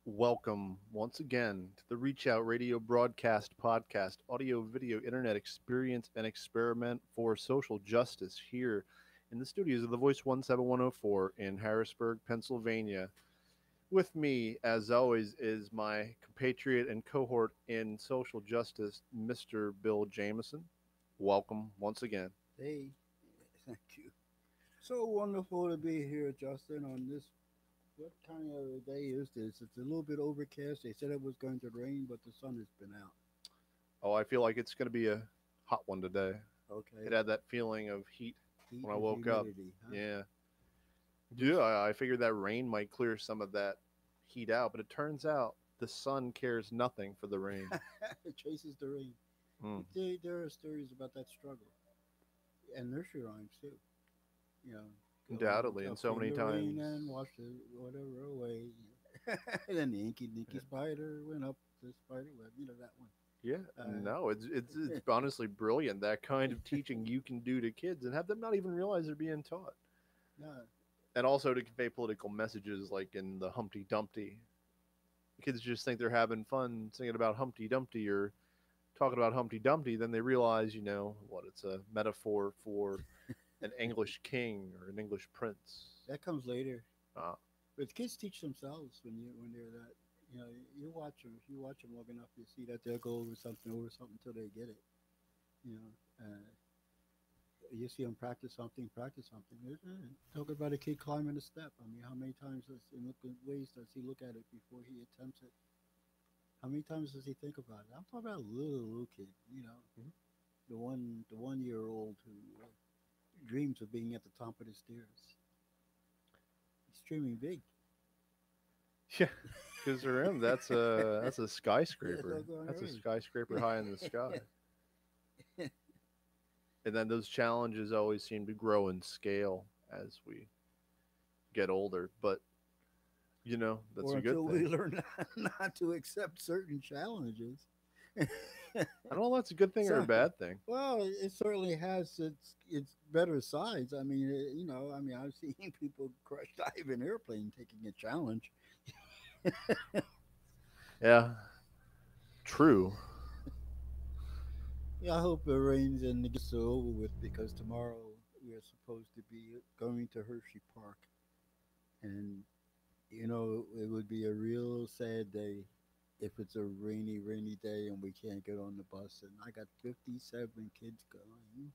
Welcome once again to the Reach Out Radio Broadcast Podcast, audio, video, internet experience and experiment for social justice here in the studios of the Voice 17104 in Harrisburg, Pennsylvania. With me, as always, is my compatriot and cohort in social justice, Mr. Bill Jameson. Welcome once again. Hey, thank you. So wonderful to be here, Justin, on this. What kind of a day is this? It's a little bit overcast. They said it was going to rain, but the sun has been out. Oh, I feel like it's going to be a hot one today. It Okay. had that feeling of heat Heat when I and woke up. humidity, huh? Yeah. Yes. Yeah, I figured that rain might clear some of that heat out, but it turns out the sun cares nothing for the rain. It chases the rain. Mm, There are stories about that struggle. And nursery rhymes, too. You know, go undoubtedly, and up so in many the rain and times. wash the whatever away. And then the inky dinky spider went up the spider web. You know that Yeah, one. no, it's honestly brilliant that kind of teaching you can do to kids and have them not even realize they're being taught, No, and also to convey political messages like in the Humpty Dumpty. Kids just think they're having fun singing about Humpty Dumpty or talking about Humpty Dumpty, then they realize, what it's a metaphor for an English king or an English prince. that comes later. Uh, But kids teach themselves when they're that. You know, you watch them. If you watch them long enough, you see that they'll go over something until they get it. You know, you see them practice something, practice something. Talk about a kid climbing a step. I mean, how many times does in look at ways does he look at it before he attempts it? How many times does he think about it? I'm talking about a little kid. You know, mhm. the 1 year old who dreams of being at the top of the stairs. He's dreaming big. Yeah, because for him, that's a That's skyscraper. all going That's a on. skyscraper high in the sky. And then those challenges always seem to grow in scale as we get older. But that's Or a good until thing. we learn not to accept certain challenges. I don't know if that's a good thing or a So, bad thing. well, it certainly has its better sides. I mean, I mean, I've seen people crush dive an airplane taking a challenge. Yeah, true. Yeah, I hope it rains and it gets over with because tomorrow we are supposed to be going to Hershey Park, and it would be a real sad day if it's a rainy day and we can't get on the bus. And I got 57 kids going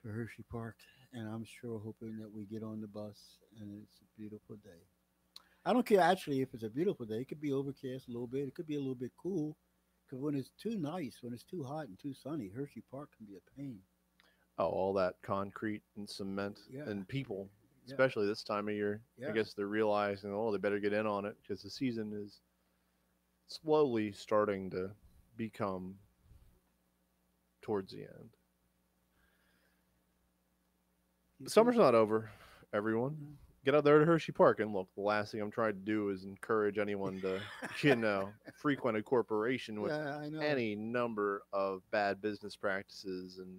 to Hershey Park, and I'm sure hoping that we get on the bus and it's a beautiful day. I don't care actually if it's a beautiful day. It could be overcast a little bit. It could be a little bit cool. Because when it's too nice, when it's too hot and too sunny, Hershey Park can be a pain. Oh, all that concrete and cement Yeah, and people, yeah, especially this time of year. I yeah. guess they're realizing, oh, they better get in on it because the season is slowly starting to become towards the end. You see? Summer's not over, everyone. No. Get out there to Hershey Park and look. The last thing I'm trying to do is encourage anyone to, frequent a corporation with Yeah, I know. any number of bad business practices and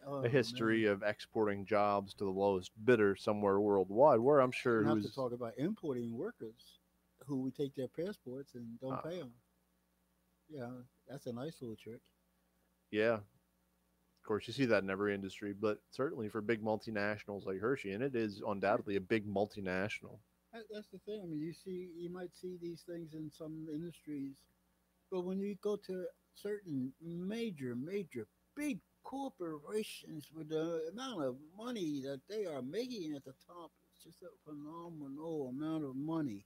a Oh history man. of exporting jobs to the lowest bidder somewhere worldwide, where I'm sure Not to who's, talk about importing workers who we take their passports and don't uh, pay them. Yeah, that's a nice little trick. yeah, of course, you see that in every industry, but certainly for big multinationals like Hershey, and it is Yeah, undoubtedly a big multinational. that's the thing. I mean, you might see these things in some industries, but when you go to certain major, big corporations with the amount of money that they are making at the top, it's just a phenomenal amount of money.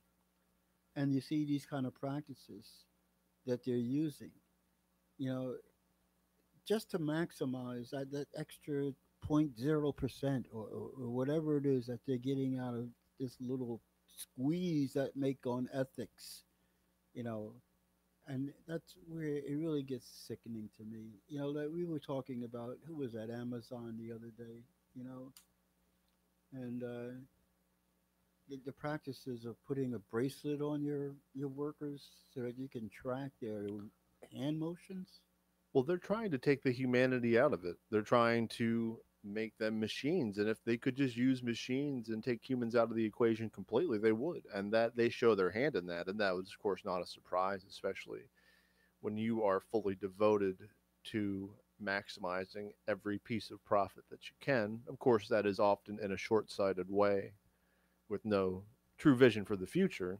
And you see these kind of practices that they're using, you know, just to maximize that extra 0.0% or whatever it is that they're getting out of this little squeeze that make on ethics, you know, and that's where it really gets sickening to me. That we were talking about who was at Amazon the other day, you know, and the practices of putting a bracelet on your workers so that you can track their hand motions. Well, they're trying to take the humanity out of it. They're trying to. make them machines. And if they could just use machines and take humans out of the equation completely, they would. And that they show their hand in that. And that was, of course, not a surprise, especially when you are fully devoted to maximizing every piece of profit that you can. Of course, that is often in a short sighted way with no true vision for the future.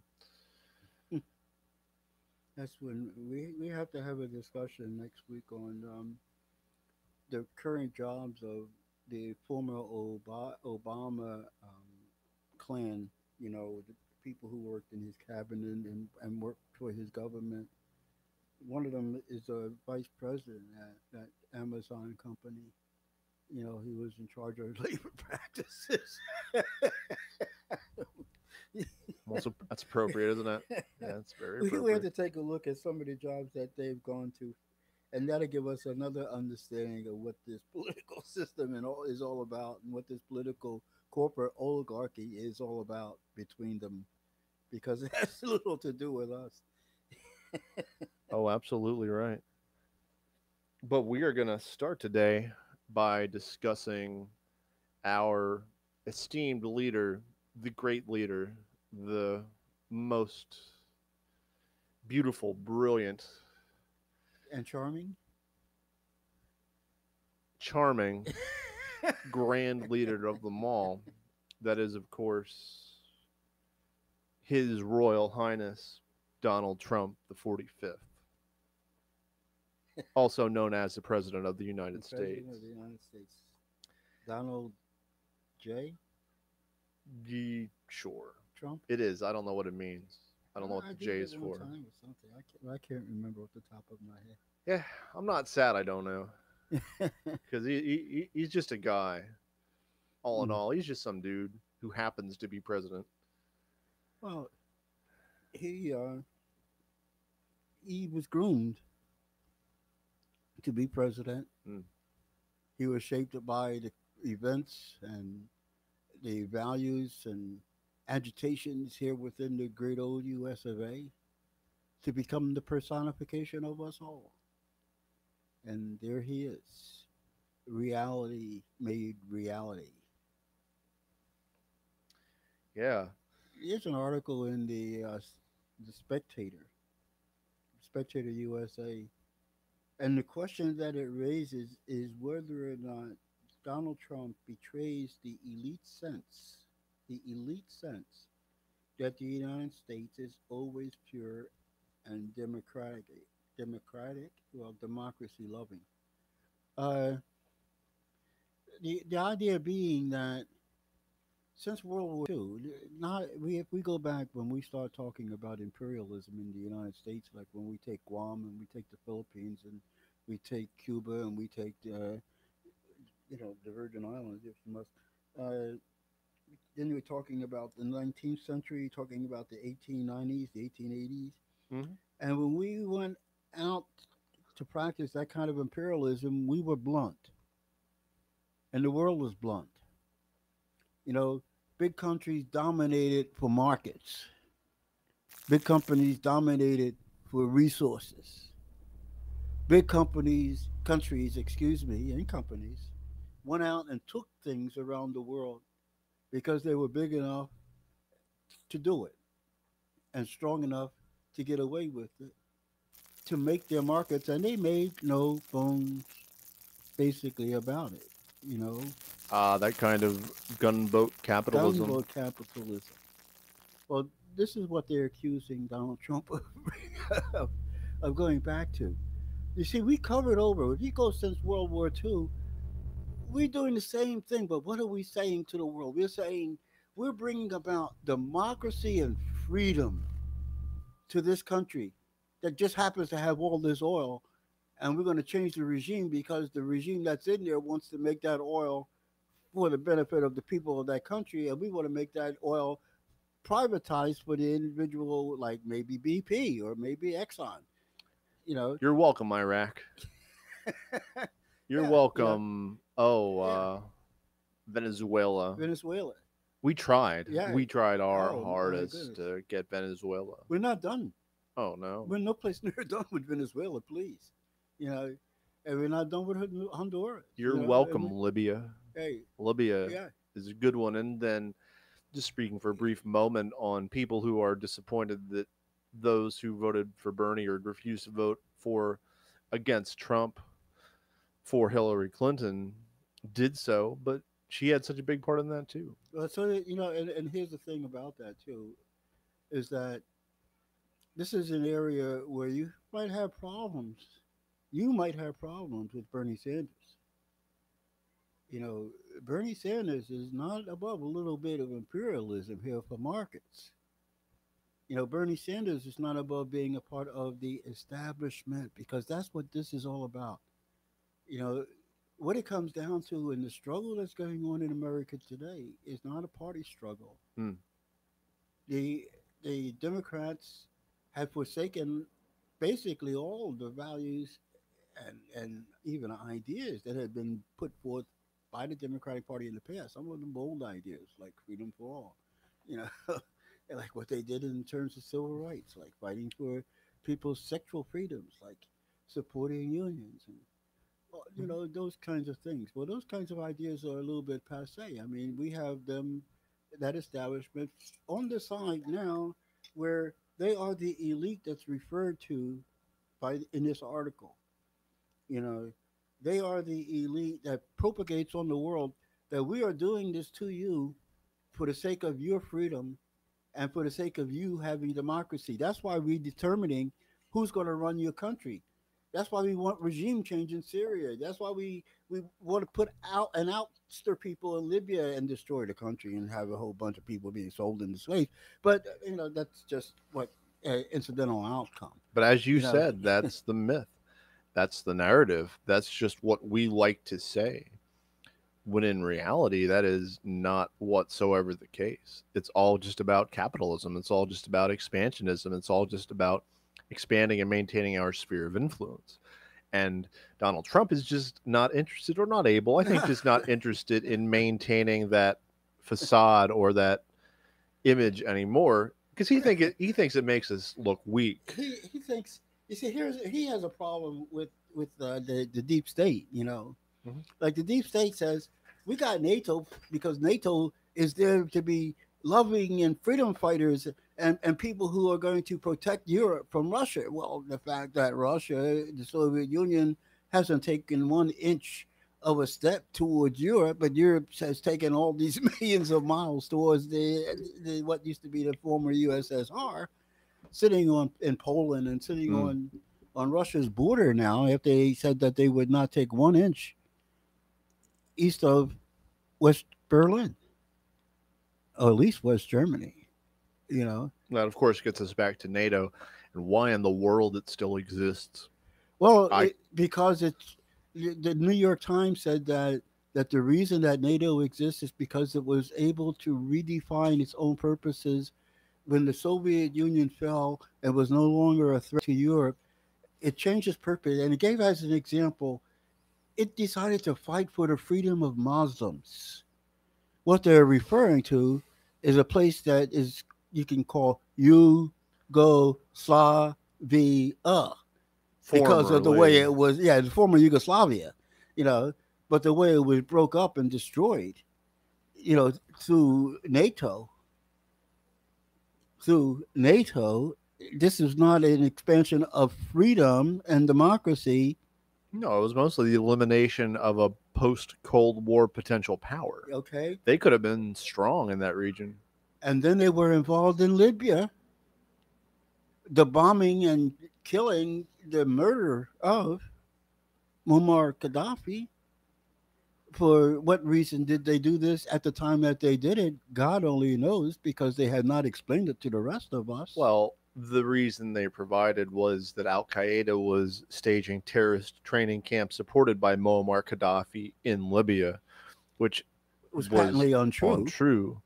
That's when we have to have a discussion next week on the current jobs of the former Obama clan. You know, the people who worked in his cabinet and worked for his government. One of them is a vice president at that Amazon company. You know, he was in charge of labor practices. Also, that's appropriate, isn't it? Yeah, it's very We have appropriate. to take a look at some of the jobs that they've gone to, and that'll give us another understanding of what this political system is all about, and what this political corporate oligarchy is all about between them, because it has little to do with us. Oh, absolutely right. But we are going to start today by discussing our esteemed leader, the great leader, the most beautiful, brilliant, And charming. charming, grand leader of them all. That is, of course, His Royal Highness Donald Trump, the 45th, also known as the President of the The United president States. of the United States, Donald J. Sure. Trump. It is. I don't know what it means. I don't know what I the did J it is one for. time or something. I can't remember off the top of my Yeah, I'm not sad I don't know. head. Because he's just a guy. All in Mm. all, he's just some dude who happens to be president. Well, he was groomed to be president. Mm. He was shaped by the events and the values and agitations here within the great old U.S. of A. to become the personification of us all. And there he is, reality made reality. Yeah. There's an article in the Spectator USA, and the question that it raises is whether or not Donald Trump betrays the elite sense that the United States is always pure and democratic, well, democracy loving. Uh, the idea being that since World War II, not we if we go back when we start talking about imperialism in the United States, like when we take Guam and we take the Philippines and we take Cuba and we take the Virgin Islands, if you must. Uh, then we're talking about the 19th century, talking about the 1890s, the 1880s, Hmm. and when we went out to practice that kind of imperialism, we were blunt, and the world was blunt. You know, big countries dominated for markets. Big companies dominated for resources. Countries, and companies went out and took things around the world because they were big enough to do it and strong enough to get away with it, to make their markets, and they made no bones basically about it. You know, That kind of gunboat capitalism. gunboat capitalism. Well, this is what they're accusing Donald Trump of, of going back to. You see, we covered over. If you go since World War II, we're doing the same thing, but what are we saying to the world? We're saying we're bringing about democracy and freedom to this country that just happens to have all this oil, and we're going to change the regime because the regime that's in there wants to make that oil for the benefit of the people of that country, and we want to make that oil privatized for the individual, like maybe BP or maybe Exxon. You know, You're welcome, Iraq. You're yeah, welcome. Oh, yeah, Venezuela. Venezuela. We tried. Yeah. We tried our Oh my hardest goodness, to get Venezuela. we're not done. Oh no. We're no place near done with Venezuela, please. You know, and we're not done with Honduras. You You're know, welcome, Libya. Okay. Libya Yeah. is a good one. And then just speaking for a brief moment on people who are disappointed that those who voted for Bernie or refused to vote for against Trump for Hillary Clinton did so, but she had such a big part in that too. Well, so and here's the thing about that too, is that this is an area where you might have problems. You might have problems with Bernie Sanders. You know, Bernie Sanders is not above a little bit of imperialism here for markets. Bernie Sanders is not above being a part of the establishment because that's what this is all about. You know, what it comes down to in the struggle that's going on in America today is not a party struggle. Hmm. The the Democrats have forsaken basically all the values and even ideas that had been put forth by the Democratic Party in the past. Some of them bold ideas like freedom for all, you know, and like what they did in terms of civil rights, like fighting for people's sexual freedoms, like supporting unions and those kinds of things. Well, those kinds of ideas are a little bit passe. I mean, we have them that establishment on the side now where they are the elite that's referred to by in this article. You know, they are the elite that propagates on the world that we are doing this to you for the sake of your freedom and for the sake of you having democracy. That's why we're determining who's going to run your country. That's why we want regime change in Syria. That's why we want to put out and ouster people in Libya and destroy the country and have a whole bunch of people being sold into slaves. But that's just what incidental outcome. But as you You know, said, that's the myth. That's the narrative. That's just what we like to say. When in reality, that is not whatsoever the case. It's all just about capitalism. It's all just about expansionism. It's all just about expanding and maintaining our sphere of influence. And Donald Trump is just not interested or not able, I think, just not interested in maintaining that facade or that image anymore because he thinks it makes us look weak. he thinks you see he has a problem with the deep state. Mhm. Like the deep state says, we got NATO because NATO is there to be loving and freedom fighters and people who are going to protect Europe from Russia. Well, the fact that Russia, the Soviet Union, hasn't taken 1 inch of a step towards Europe, but Europe has taken all these millions of miles towards the what used to be the former USSR, sitting on in Poland and sitting Mm. on Russia's border now. If they said that they would not take 1 inch east of West Berlin, or at least West Germany, you know. That, of course, gets us back to NATO and why in the world it still exists. Well, I because it's the New York Times said that the reason that NATO exists is because it was able to redefine its own purposes when the Soviet Union fell and was no longer a threat to Europe. It changed its purpose, and it gave as an example. It decided to fight for the freedom of Muslims. What they're referring to is a place that is you can call Yugoslavia because of the way formerly, it was, yeah, the former Yugoslavia, you know, but the way it was broke up and destroyed, you know, through NATO, through NATO, this is not an expansion of freedom and democracy. no, it was mostly the elimination of a post Cold War potential power. Okay. They could have been strong in that region. And then they were involved in Libya, the bombing and killing, the murder of Muammar Gaddafi. For what reason did they do this at the time that they did it? God only knows because they had not explained it to the rest of us. Well, the reason they provided was that Al Qaeda was staging terrorist training camps supported by Muammar Gaddafi in Libya, which It was was patently untrue. untrue.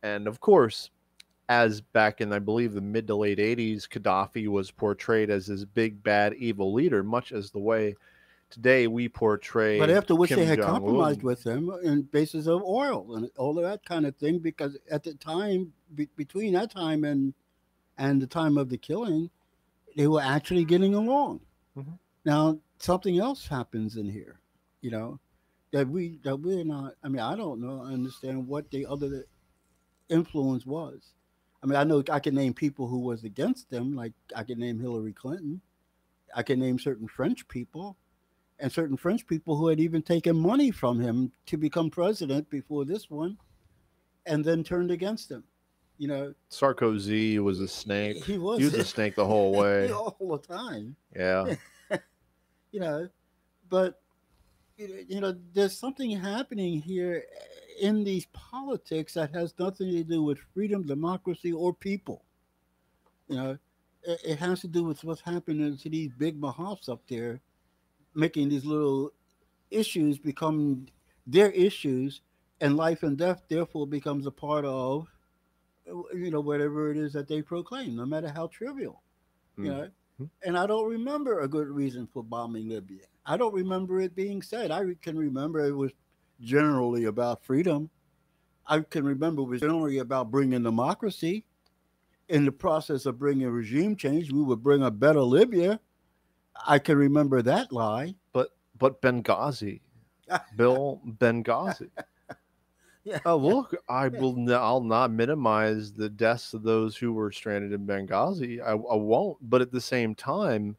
And of course, as back in, I believe, the mid to late 80s, Gaddafi was portrayed as this big, bad, evil leader, much as the way today we portray But after which Kim they had Jong-un. compromised with him in basis of oil and all of that kind of thing, because at the time, between that time and the time of the killing, they were actually getting along. Mhm. Now, something else happens in here, you know, that we're not. I mean, I don't know. Understand what the other influence was. I mean, I know I can name people who was against them. Like I can name Hillary Clinton. I can name certain French people and certain French people who had even taken money from him to become president before this one, and then turned against him. You know, Sarkozy was a snake. he He was was a snake the whole way. all the time. Yeah. You know, but there's something happening here in these politics that has nothing to do with freedom, democracy, or people. You know, it has to do with what's happening to these big mahafs up there, making these little issues become their issues, and life and death therefore becomes a part of whatever it is that they proclaim, no matter how trivial. You know, Mhm. and I don't remember a good reason for bombing Libya. I don't remember it being said. Can remember it was generally about freedom. I can remember it was generally about bringing democracy. In the process of bringing regime change, we would bring a better Libya. I can remember that lie. But Benghazi, Bill, Benghazi. Yeah. Look, I'll not minimize the deaths of those who were stranded in Benghazi. I won't. But at the same time,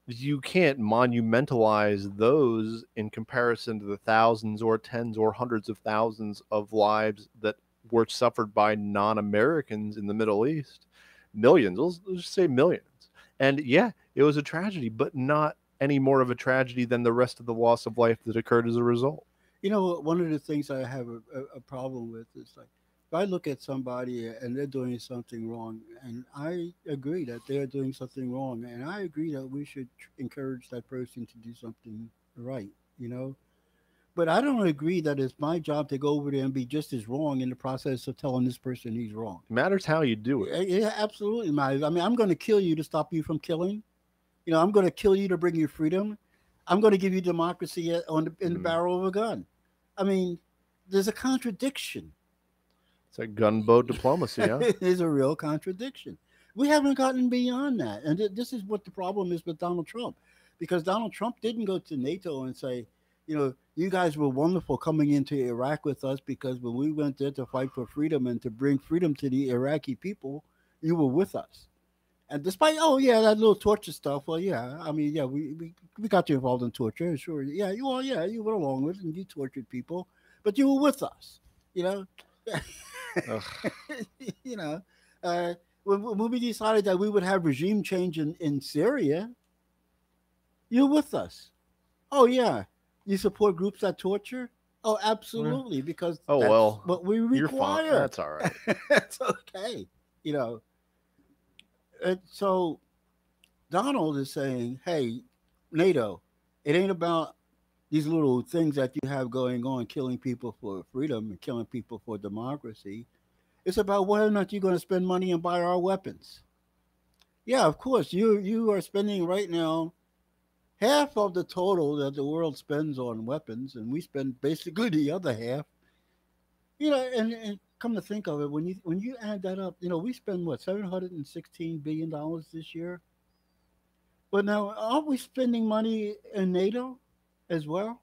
you can't monumentalize those in comparison to the thousands or tens or hundreds of thousands of lives that were suffered by non-Americans in the Middle East. Millions. Let's just say millions. And yeah, it was a tragedy, but not any more of a tragedy than the rest of the loss of life that occurred as a result. One of the things I have a problem with is like if I look at somebody and they're doing something wrong, and I agree that they're doing something wrong, and I agree that we should encourage that person to do something right, you know. But I don't agree that it's my job to go over there and be just as wrong in the process of telling this person he's wrong. It matters how you do it. Yeah, absolutely, my. I mean, I'm going to kill you to stop you from killing. I'm going to kill you to bring you freedom. I'm going to give you democracy in the barrel of a gun. I mean, there's a contradiction. It's like gunboat diplomacy, huh? There's a real contradiction. We haven't gotten beyond that. And this is what the problem is with Donald Trump. Because Donald Trump didn't go to NATO and say, you guys were wonderful coming into Iraq with us because when we went there to fight for freedom and to bring freedom to the Iraqi people, you were with us. And despite, oh yeah, that little torture stuff. Well, yeah, I mean, yeah, we got you involved in torture, sure. Yeah, you went along with it and you tortured people, but you were with us, you know. you know, when we decided that we would have regime change in Syria, you're with us. Oh yeah, you support groups that torture. Oh, absolutely, because that's what we require. You're fine. That's all right. That's okay, you know. And so Donald is saying, hey, NATO, it ain't about these little things that you have going on, killing people for freedom and killing people for democracy. It's about whether or not you're going to spend money and buy our weapons. Yeah, of course, you are spending right now half of the total that the world spends on weapons, and we spend basically the other half. And come to think of it, when you add that up, we spend what $716 billion this year. But now, aren't we spending money in NATO as well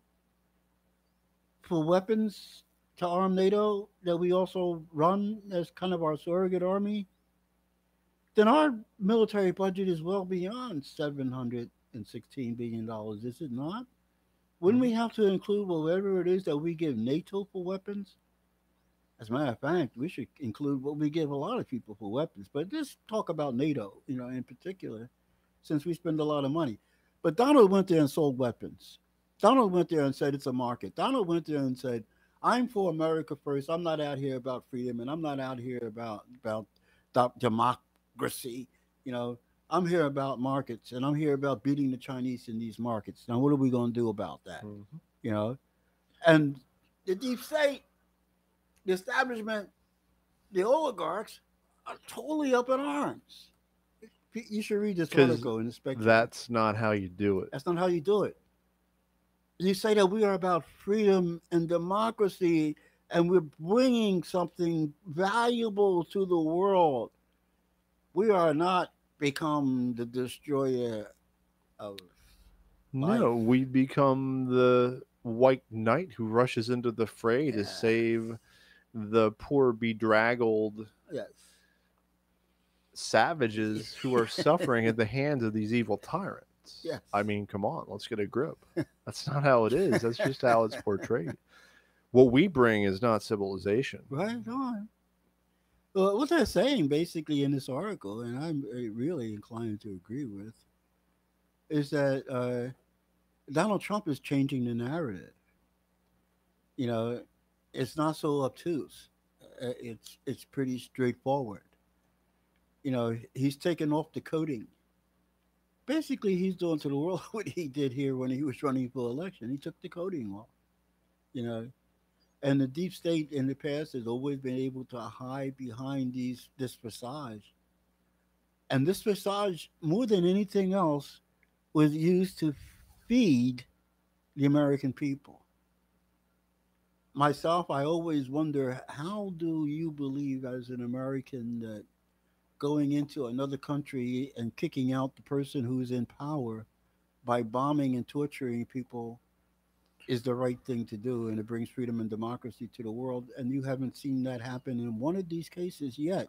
for weapons to arm NATO that we also run as kind of our surrogate army? Then our military budget is well beyond $716 billion, is it not? Wouldn't we have to include whatever it is that we give NATO for weapons? As a matter of fact, we should include what we give a lot of people for weapons. But let's talk about NATO, in particular, since we spend a lot of money. But Donald went there and sold weapons. Donald went there and said it's a market. Donald went there and said, I'm for America first. I'm not out here about freedom, and I'm not out here about democracy. I'm here about markets, and I'm here about beating the Chinese in these markets. Now, what are we going to do about that? Mm-hmm. And the deep state, the establishment, the oligarchs are totally up in arms. You should read this article in the Spectrum. That's not how you do it. That's not how you do it. You say that we are about freedom and democracy, and we're bringing something valuable to the world. We are not become the destroyer of life. No, we become the white knight who rushes into the fray to Yeah. save the poor bedraggled Yes. savages who are suffering at the hands of these evil tyrants. Yes. I mean, come on, let's get a grip. That's not how it is. That's just how it's portrayed. What we bring is not civilization. Right on. Well, what they're saying basically in this article, and I'm really inclined to agree with, is that Donald Trump is changing the narrative. You know, it's not so obtuse. It's pretty straightforward. You know, he's taken off the coding. Basically, he's doing to the world what he did here when he was running for election. He took the coding off. You know, and the deep state in the past has always been able to hide behind this facade. And this facade, more than anything else, was used to feed the American people. Myself, I always wonder, how do you believe as an American that going into another country and kicking out the person who's in power by bombing and torturing people is the right thing to do, and it brings freedom and democracy to the world, and you haven't seen that happen in one of these cases yet.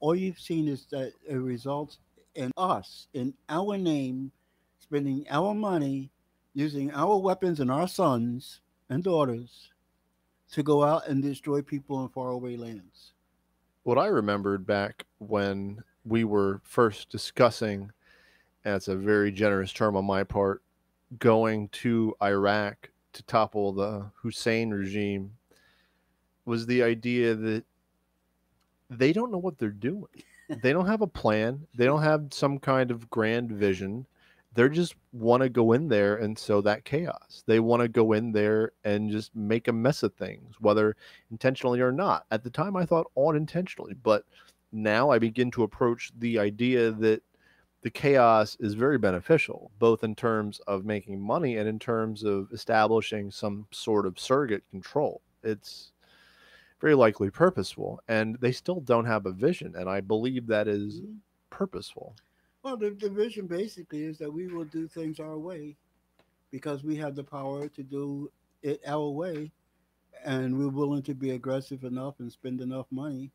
All you've seen is that it results in us, in our name, spending our money, using our weapons and our sons and daughters to go out and destroy people in faraway lands. What I remembered back when we were first discussing, and it's a very generous term on my part, going to Iraq to topple the Hussein regime was the idea that they don't know what they're doing. They don't have a plan. They don't have some kind of grand vision. They just want to go in there and sow that chaos. They want to go in there and just make a mess of things, whether intentionally or not. At the time, I thought unintentionally, but now I begin to approach the idea that the chaos is very beneficial, both in terms of making money and in terms of establishing some sort of surrogate control. It's very likely purposeful, and they still don't have a vision, and I believe that is Mhm. purposeful. Well, the vision basically is that we will do things our way because we have the power to do it our way, and we're willing to be aggressive enough and spend enough money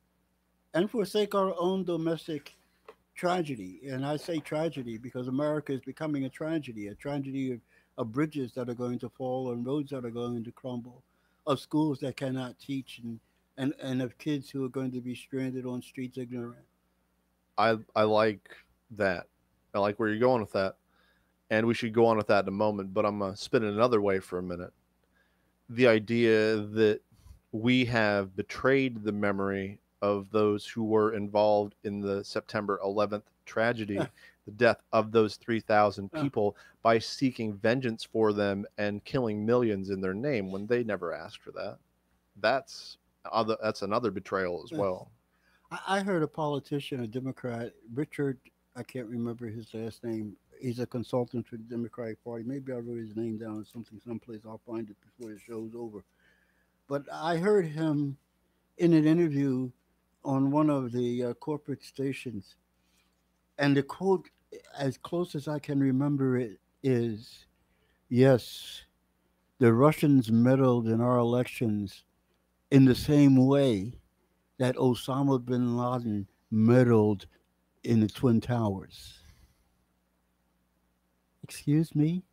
and forsake our own domestic tragedy. And I say tragedy because America is becoming a tragedy of bridges that are going to fall and roads that are going to crumble, of schools that cannot teach, and of kids who are going to be stranded on streets ignorant. I like that. I like where you're going with that, and we should go on with that in a moment. But I'm gonna spin it another way for a minute. The idea that we have betrayed the memory of those who were involved in the September 11th tragedy, the death of those 3,000 Uh, people, by seeking vengeance for them and killing millions in their name when they never asked for that. That's that's another betrayal as uh, well. I heard a politician, a Democrat, Richard, I can't remember his last name. He's a consultant for the Democratic Party. Maybe I wrote his name down or something someplace. I'll find it before the show's over. But I heard him in an interview on one of the corporate stations, and the quote, as close as I can remember it, is, "Yes, the Russians meddled in our elections in the same way that Osama bin Laden meddled in the Twin Towers." Excuse me?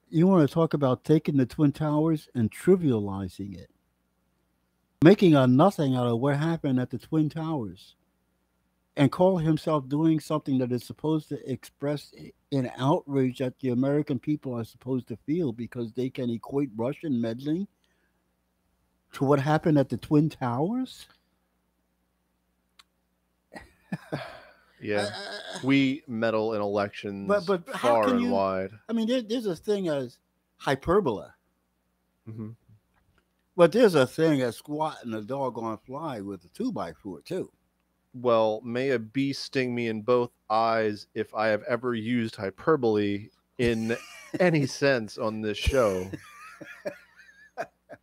You want to talk about taking the Twin Towers and trivializing it, making a nothing out of what happened at the Twin Towers, and call himself doing something that is supposed to express an outrage that the American people are supposed to feel because they can equate Russian meddling to what happened at the Twin Towers? I, Yeah. I, We meddle in but elections but how far can and you? wide. I mean, there's a thing as hyperbola, Hmm. but there's a thing as squatting a doggone fly with a two by four too. Well, may a bee sting me in both eyes if I have ever used hyperbole in any sense on this show.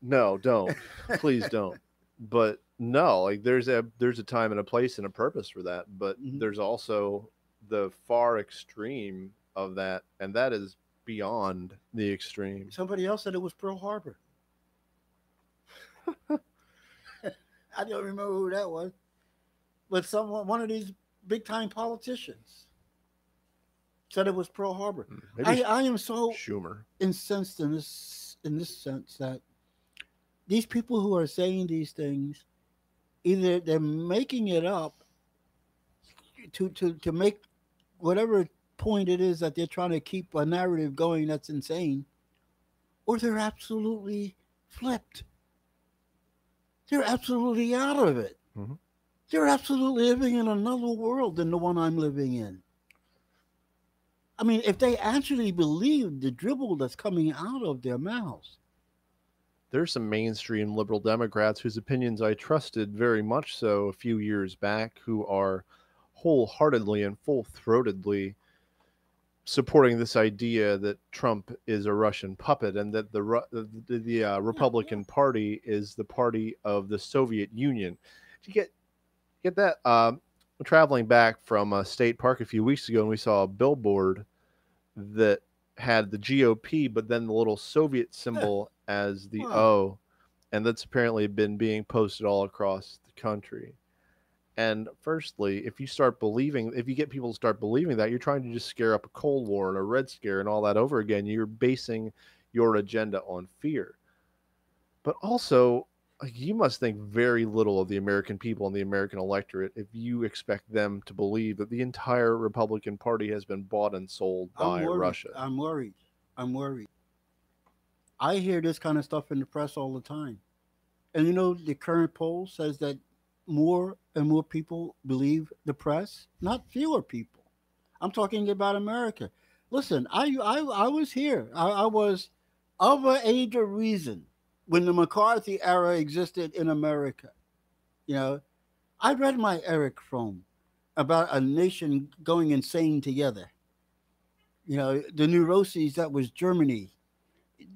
No, don't. Please don't. But no, like there's a time and a place and a purpose for that, but Mhm. there's also the far extreme of that, and that is beyond the extreme. Somebody else said it was Pearl Harbor. I don't remember who that was, but one of these big time politicians said it was Pearl Harbor. Maybe I am so Schumer. incensed in this sense that these people who are saying these things, either they're making it up to make whatever point it is that they're trying to keep a narrative going that's insane, or they're absolutely flipped. They're absolutely out of it. Mm-hmm. They're absolutely living in another world than the one I'm living in. I mean, if they actually believe the dribble that's coming out of their mouths. There's some mainstream liberal Democrats whose opinions I trusted very much so a few years back, who are wholeheartedly and full-throatedly supporting this idea that Trump is a Russian puppet and that the Republican Party is the party of the Soviet Union. Did you get that? Traveling back from a state park a few weeks ago, and we saw a billboard that had the GOP, but then the little Soviet symbol as the O, and that's apparently been being posted all across the country. And firstly, if you get people to start believing that, you're trying to just scare up a Cold War and a Red Scare and all that over again. You're basing your agenda on fear. But also, you must think very little of the American people and the American electorate if you expect them to believe that the entire Republican Party has been bought and sold by Russia. I'm worried. I hear this kind of stuff in the press all the time. And the current poll says that more and more people believe the press, not fewer people. I'm talking about America. Listen, I was here. I was of an age of reason when the McCarthy era existed in America. I read my Erich Fromm about a nation going insane together. The neuroses that was Germany,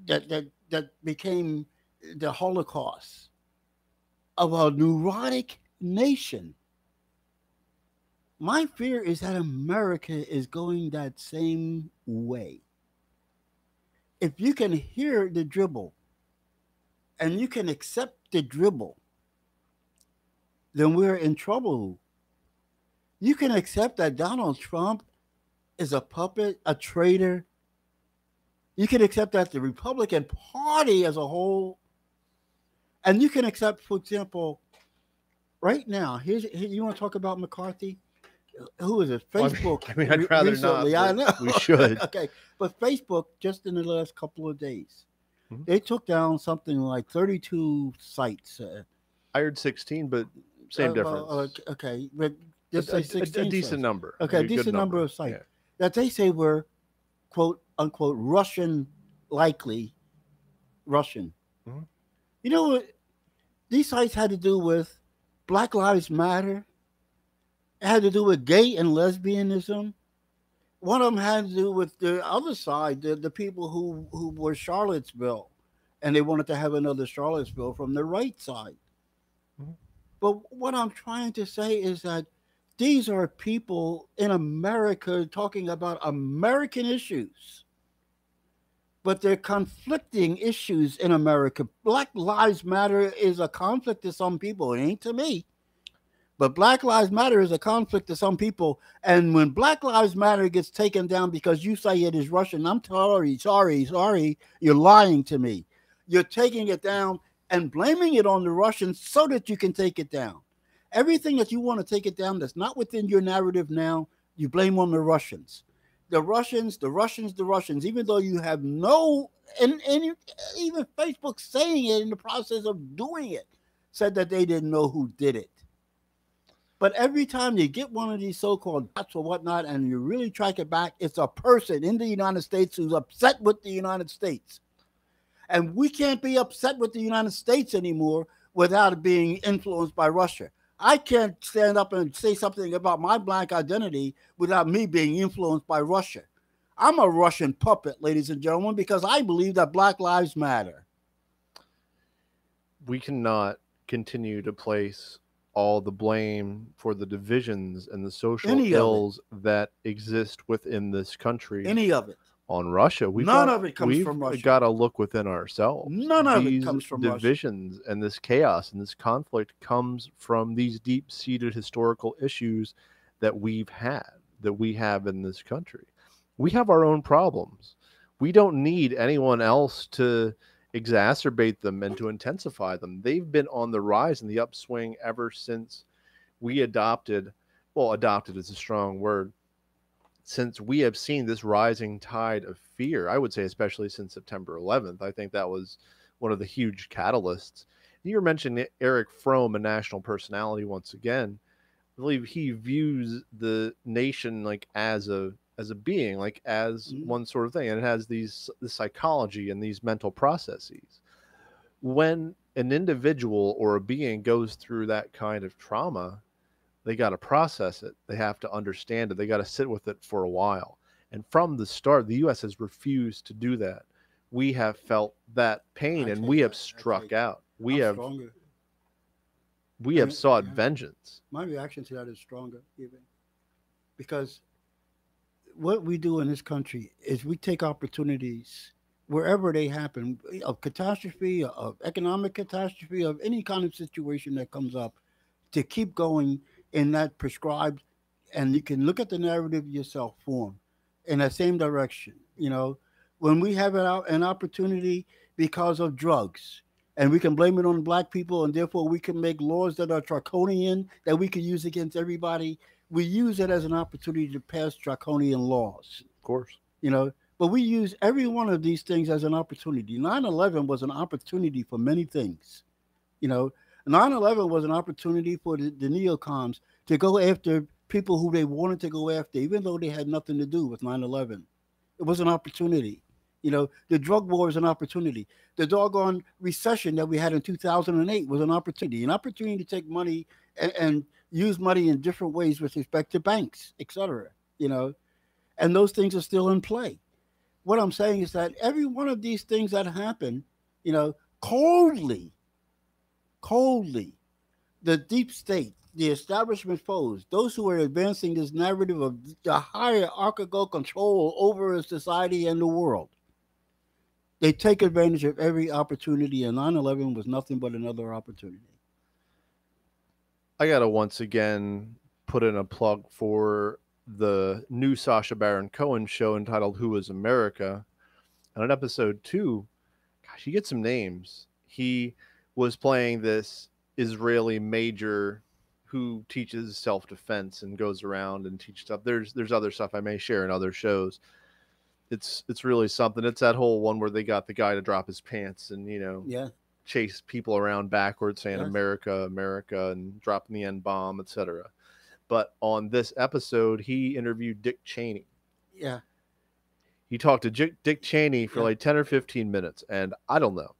that became the Holocaust, of a neurotic nation. My fear is that America is going that same way. If you can hear the dribble and you can accept the dribble, then we're in trouble. You can accept that Donald Trump is a puppet, a traitor. You can accept that the Republican Party as a whole, and you can accept, for example, right now, here you want to talk about McCarthy? Who is it? Facebook. I'd rather recently, not. I know. We should. Okay, but Facebook, just in the last couple of days, they took down something like 32 sites. I heard 16, but same difference. Okay, but just a 16 decent sites. number. Okay, a decent number of sites that they say were, quote unquote, Russian, likely Russian. Mm-hmm. You know what? These sites had to do with Black Lives Matter. It had to do with gay and lesbianism. One of them had to do with the other side, the people who were Charlottesville, and they wanted to have another Charlottesville from the right side. Mm-hmm. But what I'm trying to say is that these are people in America talking about American issues, but they're conflicting issues in America. Black Lives Matter is a conflict to some people. It ain't to me. But Black Lives Matter is a conflict to some people. And when Black Lives Matter gets taken down because you say it is Russian, I'm sorry, you're lying to me. You're taking it down and blaming it on the Russians so that you can take it down. Everything that you want to take it down that's not within your narrative now, you blame on the Russians. The Russians, even though you have and even Facebook saying it in the process of doing it, said that they didn't know who did it. But every time you get one of these so-called bots or whatnot and you really track it back, it's a person in the United States who's upset with the United States. And we can't be upset with the United States anymore without being influenced by Russia. I can't stand up and say something about my Black identity without me being influenced by Russia. I'm a Russian puppet, ladies and gentlemen, because I believe that Black Lives Matter. We cannot continue to place all the blame for the divisions and the social ills that exist within this country. Any of it. on Russia. None of it comes we've from Russia. got to look within ourselves. None of it These comes from Russia. divisions and this chaos and this conflict comes from these deep-seated historical issues that we have in this country. We have our own problems. We don't need anyone else to exacerbate them and to intensify them. They've been on the rise and the upswing ever since we adopted is a strong word, since we have seen this rising tide of fear. I would say especially since September 11th. I think that was one of the huge catalysts. You were mentioning Eric Fromm, a national personality once again. I believe he views the nation like as a being, like as one sort of thing, and it has the psychology and these mental processes. When an individual or a being goes through that kind of trauma, they got to process it. They have to understand it. They got to sit with it for a while. And from the start, the U.S. has refused to do that. We have felt that pain, and we have struck out. We have sought vengeance. My reaction to that is stronger, even because what we do in this country is we take opportunities wherever they happen, of catastrophe, of economic catastrophe, of any kind of situation that comes up, to keep going in that prescribed, and you can look at the narrative yourself, form in that same direction. When we have an opportunity because of drugs, and we can blame it on black people, and therefore we can make laws that are draconian that we can use against everybody. We use it as an opportunity to pass draconian laws. Of course. But we use every one of these things as an opportunity. 9/11 was an opportunity for many things. 9/11 was an opportunity for the neocons to go after people who they wanted to go after, even though they had nothing to do with 9/11. It was an opportunity. The drug war was an opportunity. The doggone recession that we had in 2008 was an opportunity to take money and use money in different ways with respect to banks, etc. And those things are still in play. What I'm saying is that every one of these things that happen, coldly, the deep state, the establishment foes, those who are advancing this narrative of the hierarchical control over a society and the world, they take advantage of every opportunity, and 9/11 was nothing but another opportunity. I got to once again put in a plug for the new Sacha Baron Cohen show entitled Who is America? And on episode 2, gosh, you get some names. He was playing this Israeli major who teaches self-defense and goes around and teaches stuff. There's other stuff I may share in other shows. It's really something. It's that whole one where they got the guy to drop his pants and chase people around backwards saying America, America, and dropping the N-bomb, etc. But on this episode, he interviewed Dick Cheney. Yeah. He talked to Dick Cheney for like 10 or 15 minutes, and I don't know.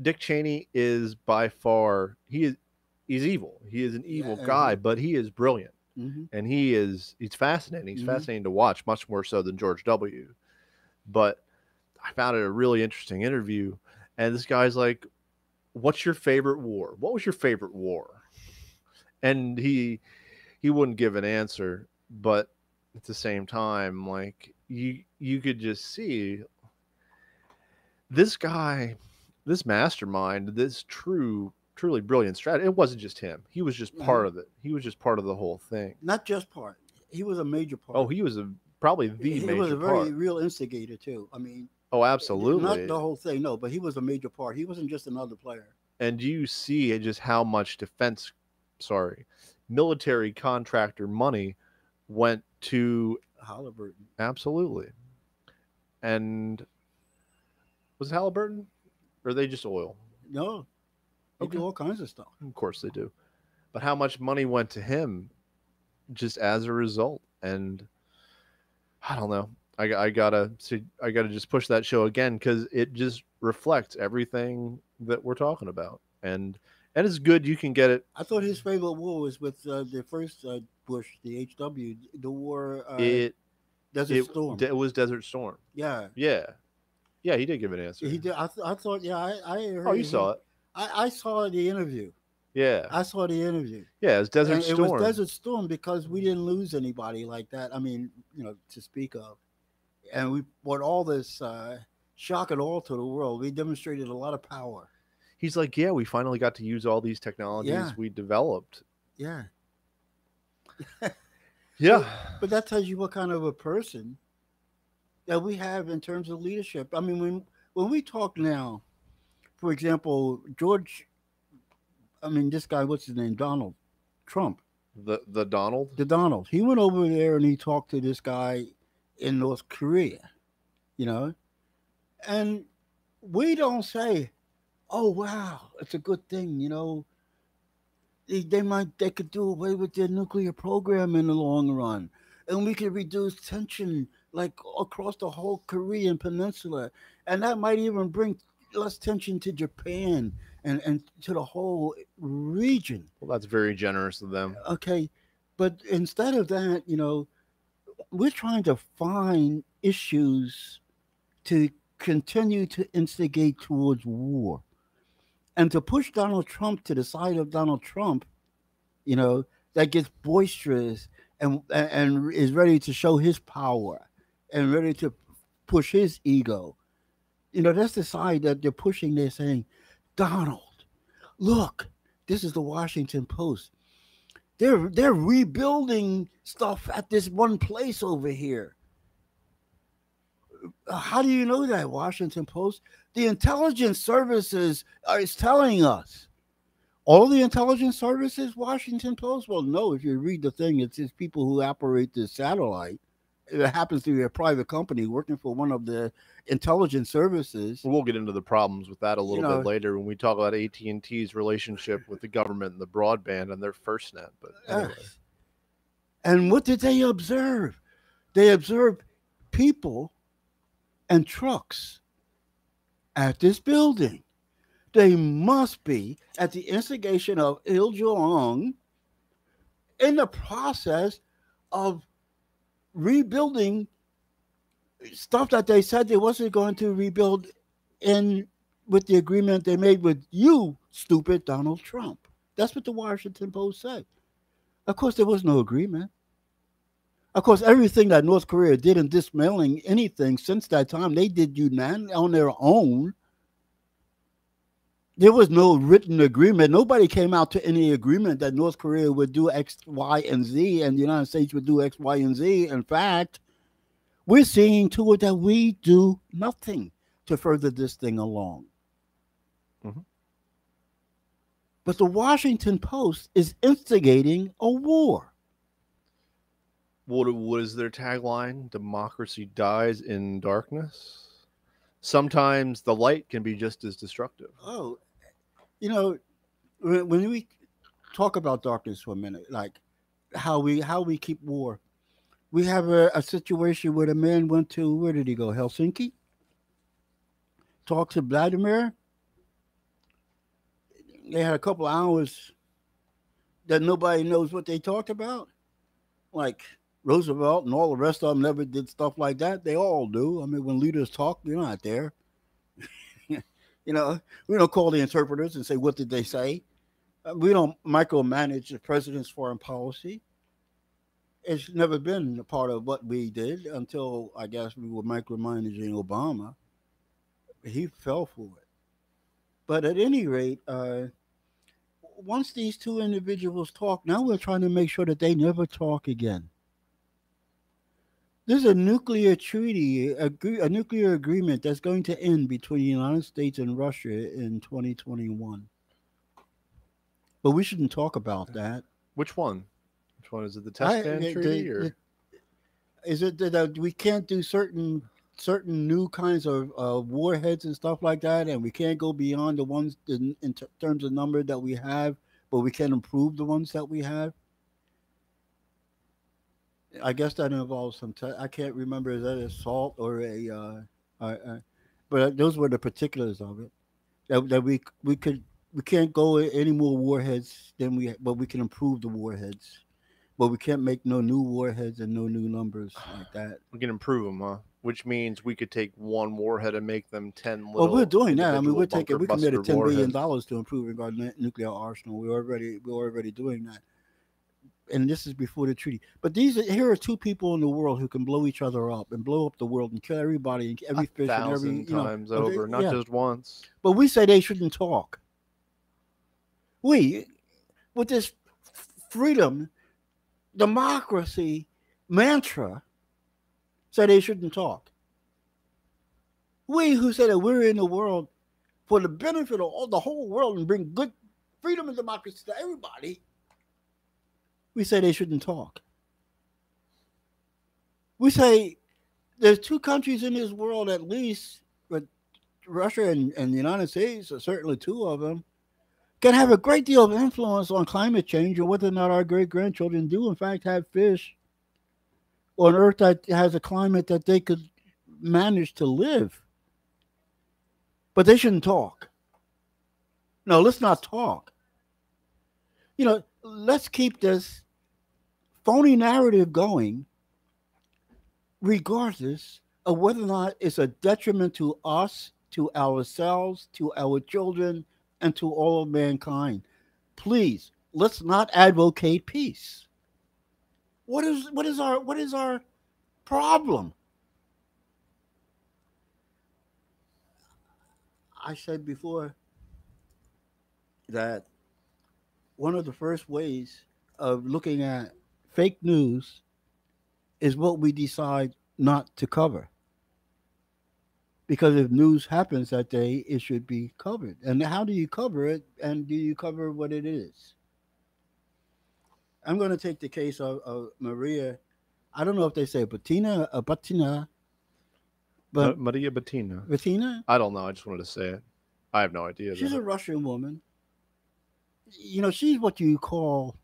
Dick Cheney is by far he's evil. He is an evil guy, but he is brilliant. And he's fascinating. He's fascinating to watch, much more so than George W. But I found it a really interesting interview. And this guy's like, "What's your favorite war? What was your favorite war?" And he wouldn't give an answer, but at the same time, like you could just see this guy, this mastermind, this truly brilliant strategy. It wasn't just him. He was just part of it. He was just part of the whole thing. Not just part. He was a major part. Oh, he was probably the major part. He was a very real instigator too. I mean, oh, absolutely. Not the whole thing, no, but he was a major part. He wasn't just another player. And you see just how much military contractor money went to Halliburton. Absolutely. And was it Halliburton? Or are they just oil? No. They do all kinds of stuff. Of course they do. But how much money went to him just as a result? And I don't know. I gotta just push that show again because it just reflects everything that we're talking about. And it's good you can get it. I thought his favorite war was with the first Bush, the HW, the war. Desert Storm. It was Desert Storm. Yeah. Yeah. Yeah, he did give an answer. He did. I thought. Yeah, I heard. Oh, you saw it. I saw the interview. Yeah. I saw the interview. Yeah, it was Desert Storm. It was Desert Storm because we didn't lose anybody like that. I mean, to speak of. and we brought all this shock and awe to the world. We demonstrated a lot of power. He's like, yeah, we finally got to use all these Yeah, technologies we developed. yeah. Yeah. But that tells you what kind of a person that we have in terms of leadership. I mean, when we talk now, for example, George, I mean, this guy, what's his name, Donald Trump, The Donald. the Donald. He went over there and he talked to this guy in North Korea, you know, and we don't say, "Oh wow, it's a good thing," you know. They could do away with their nuclear program in the long run, and we could reduce tension like across the whole Korean peninsula, and that might even bring less tension to Japan and to the whole region. Well, that's very generous of them. Okay, but instead of that, you know, we're trying to find issues to continue to instigate towards war and to push Donald Trump to the side of Donald Trump, you know, that gets boisterous and is ready to show his power and ready to push his ego. You know, that's the side that they're pushing. They're saying, Donald, look, this is the Washington Post. They're rebuilding stuff at this one place over here. How do you know that, Washington Post? The intelligence services is telling us. All the intelligence services, Washington Post? Well, no, if you read the thing, it's just people who operate this satellite. It happens to be a private company working for one of the intelligence services. We'll get into the problems with that a little know- bit later when we talk about AT&T's relationship with the government and the broadband and their FirstNet. But anyway, Yes. And what did they observe? They observed people and trucks at this building. They must be, at the instigation of Il Jong, in the process of rebuilding stuff that they said they wasn't going to rebuild in with the agreement they made with you, stupid Donald Trump. That's what the Washington Post said. Of course, there was no agreement. Of course, everything that North Korea did in dismantling anything since that time, they did on their own. There was no written agreement. Nobody came out to any agreement that North Korea would do X, Y, and Z, and the United States would do X, Y, and Z. In fact, we're seeing to it that we do nothing to further this thing along. Mhm. But the Washington Post is instigating a war. what is their tagline? Democracy dies in darkness. Sometimes the light can be just as destructive. Oh, you know, when we talk about darkness for a minute, like how we keep war, we have a situation where the man went to, where did he go? Helsinki. Talked to Vladimir. They had a couple hours that nobody knows what they talked about. Like Roosevelt and all the rest of them never did stuff like that. They all do. I mean, when leaders talk, you're not there. You know, we don't call the interpreters and say, what did they say? We don't micromanage the president's foreign policy. It's never been a part of what we did until, I guess, we were micromanaging Obama. He fell for it. But at any rate, once these two individuals talk, now we're trying to make sure that they never talk again. There's a nuclear treaty, a nuclear agreement that's going to end between the United States and Russia in 2021. But we shouldn't talk about that. Which one? Which one is it? The Test Ban Treaty, or is it that we can't do certain new kinds of warheads and stuff like that, and we can't go beyond the ones in terms of number that we have, but we can improve the ones that we have? I guess that involves some. I can't remember, is that assault or but those were the particulars of it. That we can't go any more warheads than but we can improve the warheads, but we can't make no new warheads and no new numbers like that. we can improve them, huh? Which means we could take one warhead and make them 10 little. Well, we're doing that. I mean, individual bunker we committed buster $10 billion warheads. to improving our nuclear arsenal. We're already doing that. and this is before the treaty. But here are two people in the world who can blow each other up and blow up the world and kill everybody and every fish and every 1,000 times over, not yeah. just once. But we say they shouldn't talk. We, with this freedom, democracy mantra, say they shouldn't talk. We who say that we're in the world for the benefit of all the whole world and bring good freedom and democracy to everybody, we say they shouldn't talk. We say there's two countries in this world at least, but Russia and the United States, certainly two of them, can have a great deal of influence on climate change and whether or not our great-grandchildren do in fact have fish on Earth that has a climate that they could manage to live. But they shouldn't talk. No, let's not talk. Let's keep this phony narrative going regardless of whether or not it's a detriment to us, to ourselves, to our children, and to all of mankind. Please, let's not advocate peace. What is our problem? I said before that one of the first ways of looking at fake news is what we decide not to cover. Because if news happens that day, it should be covered. And how do you cover it? And do you cover what it is? I'm going to take the case of Maria. I don't know if they say Bettina, but Maria Bettina. Bettina? I don't know. I just wanted to say it. I have no idea. She's a Russian woman. She's what you call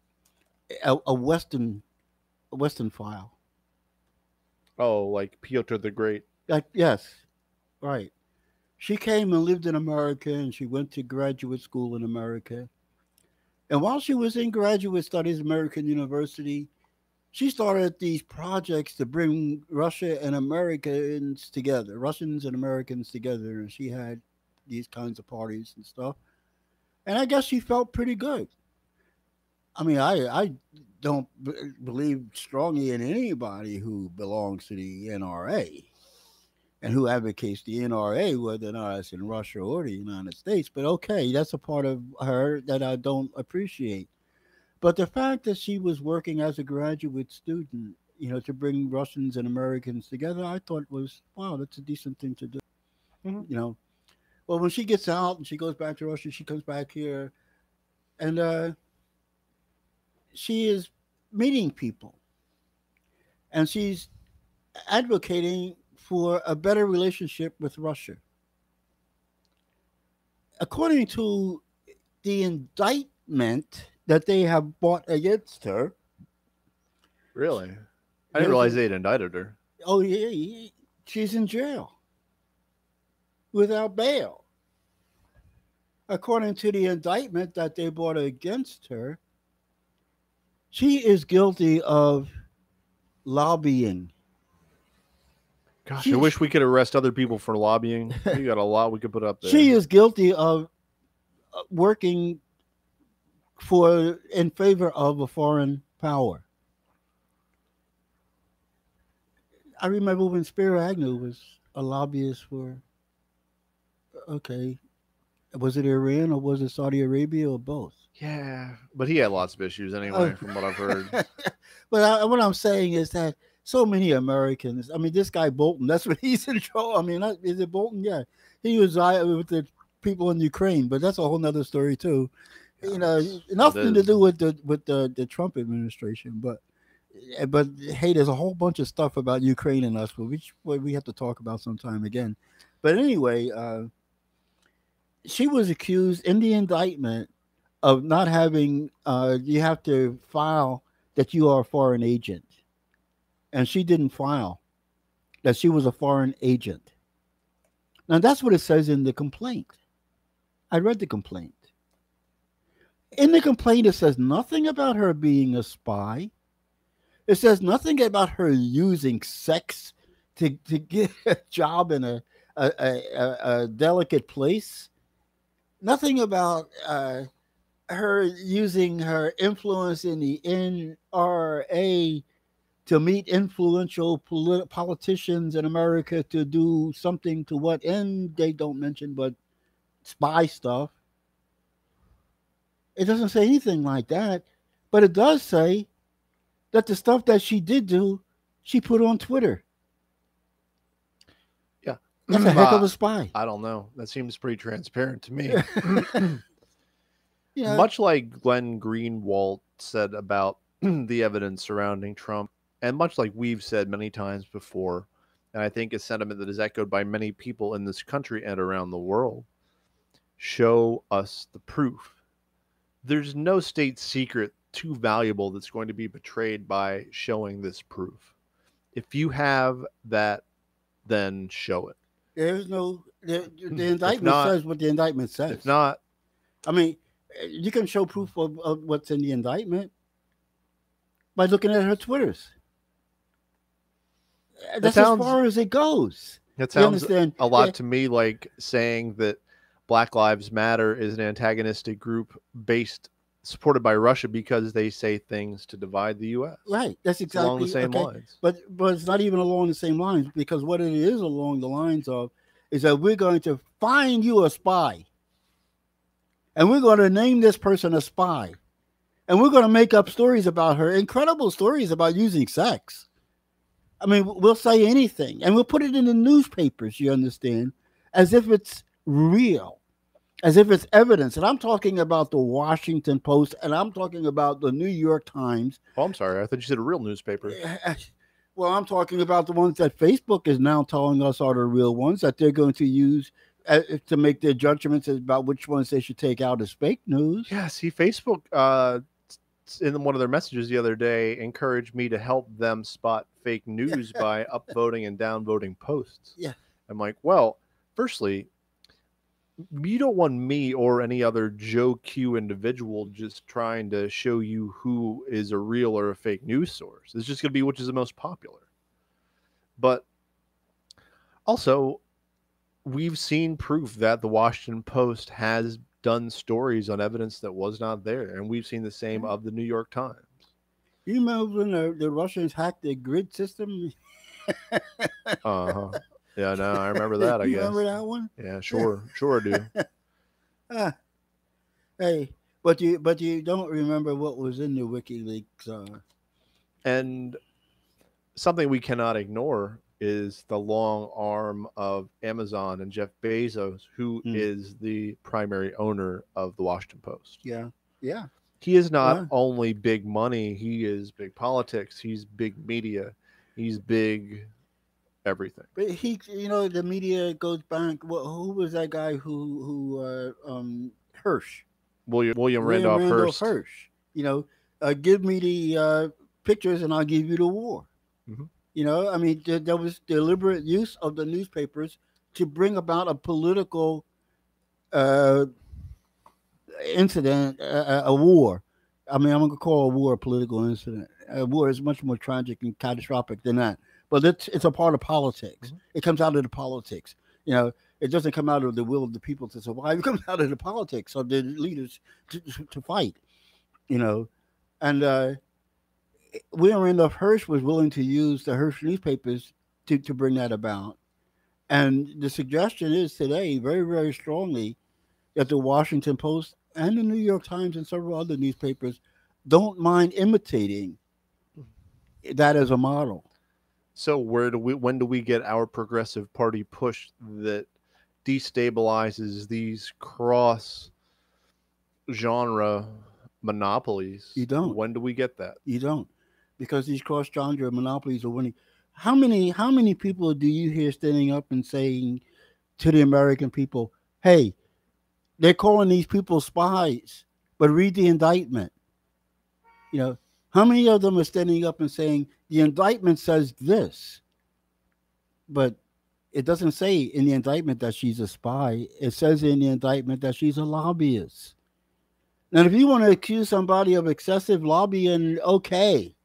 a Western file. Oh, like Piotr the Great. Yes, right. She came and lived in America, and she went to graduate school in America. And while she was in graduate studies at American University, she started these projects to bring Russia and Americans together, Russians and Americans together. And she had these kinds of parties and stuff. And I guess she felt pretty good. I mean, I don't believe strongly in anybody who belongs to the NRA and who advocates the NRA, whether or not it's in Russia or the United States. But okay, that's a part of her that I don't appreciate. But the fact that she was working as a graduate student, to bring Russians and Americans together, I thought was, wow, that's a decent thing to do. Mm-hmm. Well, when she gets out and she goes back to Russia, she comes back here, and she is meeting people, and she's advocating for a better relationship with Russia. According to the indictment that they have brought against her. Really? I didn't realize they'd indicted her. Oh, yeah. She's in jail without bail. According to the indictment that they brought against her, she is guilty of lobbying. Gosh, I wish we could arrest other people for lobbying. We got a lot we could put up there. She is guilty of working in favor of a foreign power. I remember when Spiro Agnew was a lobbyist for, was it Iran or was it Saudi Arabia or both? Yeah, but he had lots of issues anyway, from what I've heard. But what I'm saying is that so many Americans, I mean, this guy Bolton, that's what he's in trouble. I mean, is it Bolton? Yeah. He was with the people in Ukraine, but that's a whole nother story too. Nothing to do with the Trump administration, but hey, there's a whole bunch of stuff about Ukraine and us, which we have to talk about sometime again. But anyway, she was accused in the indictment of not having. You have to file that you are a foreign agent, and she didn't file that she was a foreign agent. Now that's what it says in the complaint. I read the complaint. In the complaint, it says nothing about her being a spy. It says nothing about her using sex to get a job in a delicate place. Nothing about her using her influence in the NRA to meet influential politicians in America to do something to what end they don't mention, but spy stuff. It doesn't say anything like that, but it does say that the stuff that she did do, she put on Twitter. Yeah. That's a heck of a spy. I don't know. That seems pretty transparent to me. Yeah. Much like Glenn Greenwald said about the evidence surrounding Trump, and much like we've said many times before, and I think a sentiment that is echoed by many people in this country and around the world, show us the proof. There's no state secret too valuable that's going to be betrayed by showing this proof. If you have that, then show it. There's no the indictment says what the indictment says. If not, I mean, you can show proof of what's in the indictment by looking at her Twitters. That's as far as it goes. That sounds a lot to me like saying that Black Lives Matter is an antagonistic group supported by Russia because they say things to divide the U.S. Right. That's exactly along the same lines. But it's not even along the same lines, because what it is along the lines of is that we're going to find you a spy. And we're going to name this person a spy. And we're going to make up stories about her, incredible stories about using sex. I mean, we'll say anything. And we'll put it in the newspapers, you understand, as if it's real, as if it's evidence. And I'm talking about the Washington Post, and I'm talking about the New York Times. Oh, I'm sorry. I thought you said a real newspaper. Well, I'm talking about the ones that Facebook is now telling us are the real ones that they're going to use to make their judgments about which ones they should take out as fake news. Yeah, see, Facebook, in one of their messages the other day, encouraged me to help them spot fake news by upvoting and downvoting posts. Yeah. I'm like, well, firstly, you don't want me or any other Joe Q individual just trying to show you who is a real or a fake news source. It's just going to be which is the most popular. But also, we've seen proof that the Washington Post has done stories on evidence that was not there, and we've seen the same of the New York Times. You remember when the Russians hacked the grid system? Uh-huh. Yeah, no, I remember that, I guess. Remember that one? Yeah, sure I do. Hey, but you don't remember what was in the WikiLeaks. And something we cannot ignore is the long arm of Amazon and Jeff Bezos, who is the primary owner of the Washington Post. Yeah. He is not only big money, he is big politics, he's big media, he's big everything. But the media goes back. Who was that guy who Hirsch? William Randolph Hearst. Give me the pictures and I'll give you the war. Mm-hmm. I mean, there was deliberate use of the newspapers to bring about a political incident, a war. I mean, I'm going to call a war a political incident. A war is much more tragic and catastrophic than that. But it's a part of politics. Mm-hmm. It comes out of the politics. It doesn't come out of the will of the people to survive. It comes out of the politics of the leaders to fight. And William Randolph Hearst was willing to use the Hearst newspapers to bring that about. And the suggestion is today, very, very strongly, that the Washington Post and the New York Times and several other newspapers don't mind imitating that as a model. So when do we get our progressive party push that destabilizes these cross genre monopolies? You don't. When do we get that? You don't, because these cross genre monopolies are winning. How many people do you hear standing up and saying to the American people, "Hey, they're calling these people spies, but read the indictment"? How many of them are standing up and saying the indictment says this, but it doesn't say in the indictment that she's a spy. It says in the indictment that she's a lobbyist. Now, if you want to accuse somebody of excessive lobbying, okay.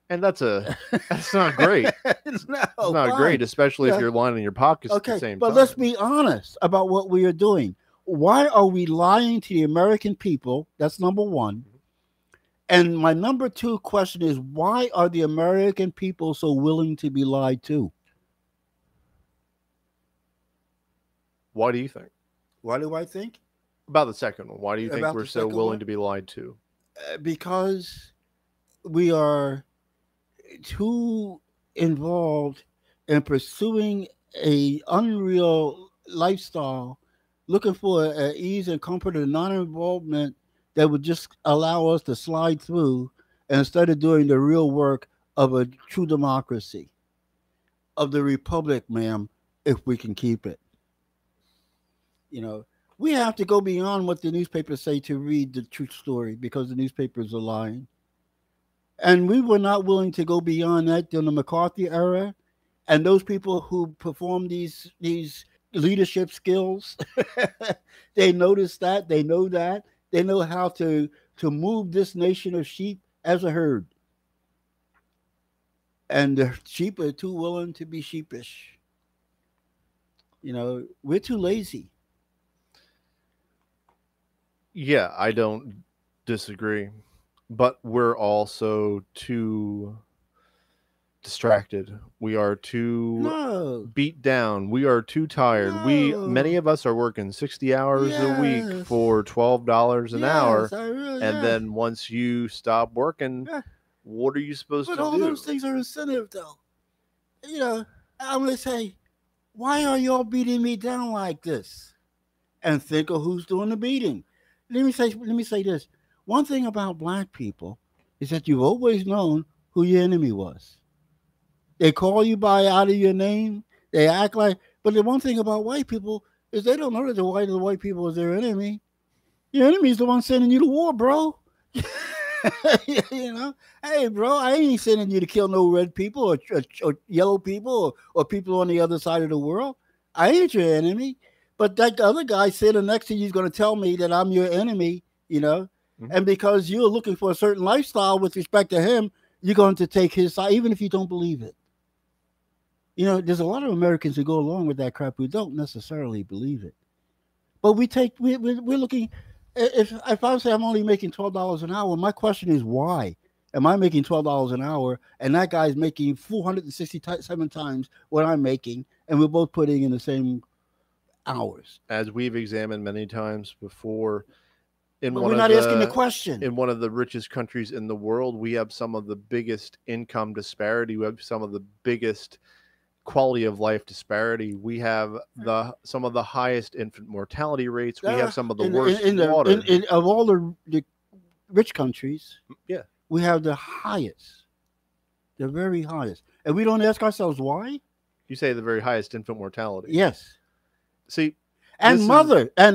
And that's not great. It's not great, especially if you're lining your pockets at the same time. But let's be honest about what we are doing. why are we lying to the American people? That's number one. And my number two question is, why are the American people so willing to be lied to? Why do you think? Why do I think? About the second one. Why do you think About we're the so second willing one? to be lied to? Because we are too involved in pursuing a unreal lifestyle, looking for ease and comfort and non-involvement that would just allow us to slide through, instead of doing the real work of a true democracy, of the republic, ma'am, if we can keep it. You know, we have to go beyond what the newspapers say to read the truth story, because the newspapers are lying. And we were not willing to go beyond that during the McCarthy era. And those people who perform these leadership skills, they notice that, they know that, they know how to move this nation of sheep as a herd. And the sheep are too willing to be sheepish. We're too lazy. Yeah, I don't disagree. But we're also too distracted. We are too No, beat down. We are too tired. Many no. of us are working 60 hours a week Yes, for $12 an hour, yes, I really, and yeah. then once you stop working, Yeah. what are you supposed But to all do? those things are incentive, though. You know, I'm gonna say, why are y'all beating me down like this? And think of who's doing the beating. Let me say this. One thing about black people is that you've always known who your enemy was. They call you by out of your name. They act like. But the one thing about white people is they don't know that the white people is their enemy. Your enemy is the one sending you to war, bro. you know, hey, bro, I ain't sending you to kill no red people or yellow people or people on the other side of the world. I ain't your enemy. But that other guy sitting next to you is going to tell me that I'm your enemy, you know. Mhm. And because you're looking for a certain lifestyle with respect to him, you're going to take his side, even if you don't believe it. There's a lot of Americans who go along with that crap who don't necessarily believe it. But we're looking. If I say I'm only making $12 an hour, my question is why am I making $12 an hour and that guy's making 467 times what I'm making, and we're both putting in the same hours? As we've examined many times before, in But one we're of not asking the the question. in one of the richest countries in the world, we have some of the biggest income disparity. We have some of the biggest quality of life disparity. We have some of the highest infant mortality rates. We have some of the worst water. Of all the rich countries, Yeah, we have the highest, the very highest, and we don't ask ourselves why. you say the very highest infant mortality. Yes. See, and this is-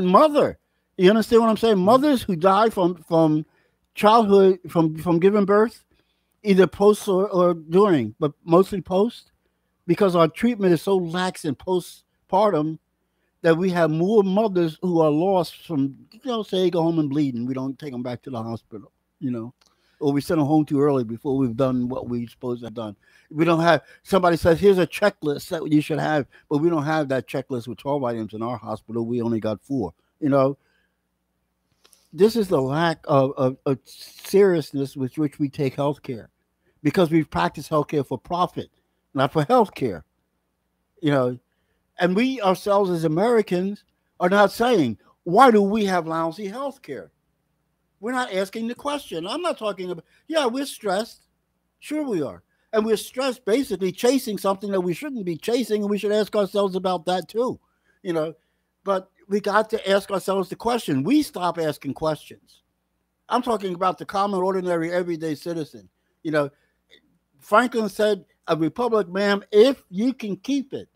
mother. You understand what I'm saying? Mothers who die from childhood, from giving birth, either post or during, but mostly post, because our treatment is so lax in postpartum that we have more mothers who are lost from, say they go home and bleeding. We don't take them back to the hospital, or we send them home too early before we've done what we're supposed to have done. We don't have, somebody says, here's a checklist that you should have, but we don't have that checklist with 12 items in our hospital. We only got 4. This is the lack of seriousness with which we take healthcare, because we've practiced healthcare for profit, not for healthcare. And we ourselves as Americans are not saying, why do we have lousy health care? We're not asking the question. I'm not talking about, yeah, we're stressed. Sure we are. And we're stressed basically chasing something that we shouldn't be chasing, and we should ask ourselves about that too. But we got to ask ourselves the question. We stop asking questions. I'm talking about the common, ordinary, everyday citizen. Franklin said, a republic, ma'am, if you can keep it.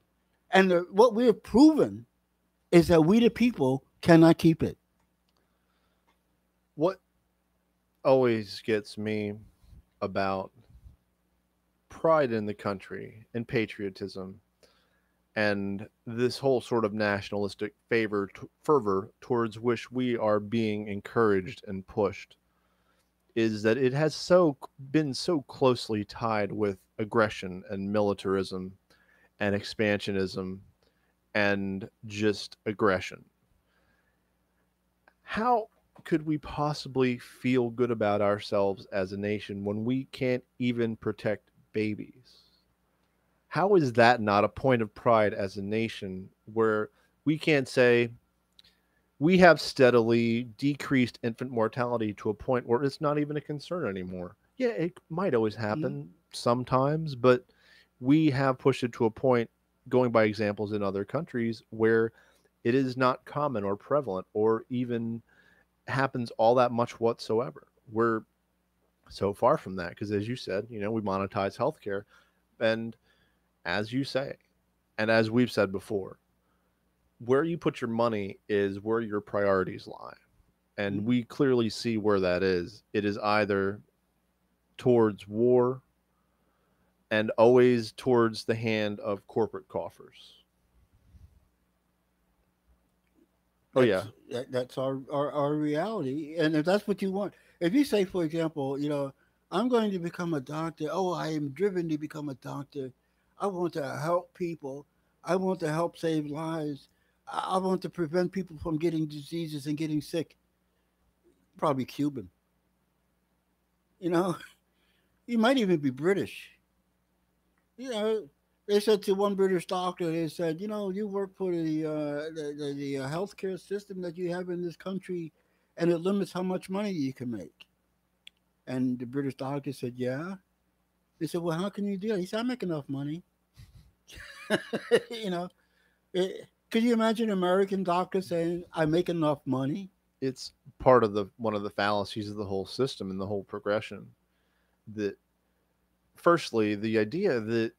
And what we have proven is that we, the people, cannot keep it. What always gets me about pride in the country and patriotism and this whole sort of nationalistic fervor towards which we are being encouraged and pushed is that it has been so closely tied with aggression and militarism and expansionism and just aggression. how could we possibly feel good about ourselves as a nation when we can't even protect babies? How is that not a point of pride as a nation where we can't say we have steadily decreased infant mortality to a point where it's not even a concern anymore? Yeah, it might always Mhm. happen sometimes, but we have pushed it to a point, going by examples in other countries, where it is not common or prevalent or even happens all that much whatsoever. We're so far from that because, as you said, we monetize healthcare. And as you say, and as we've said before, where you put your money is where your priorities lie. And Mhm. we clearly see where that is. It is either towards war and always towards the hand of corporate coffers. Oh, yeah. That's our reality, and if that's what you want, if you say, for example, I'm going to become a doctor. Oh, I am driven to become a doctor. I want to help people. I want to help save lives. I want to prevent people from getting diseases and getting sick. Probably Cuban. You know, you might even be British. You know, they said to one British doctor, they said, you work for the healthcare system that you have in this country, and it limits how much money you can make. And the British doctor said, yeah. They said, well, how can you do that? He said, I make enough money. you know, could you imagine an American doctor saying, I make enough money? It's part of the one of the fallacies of the whole system and the whole progression. That firstly, the idea that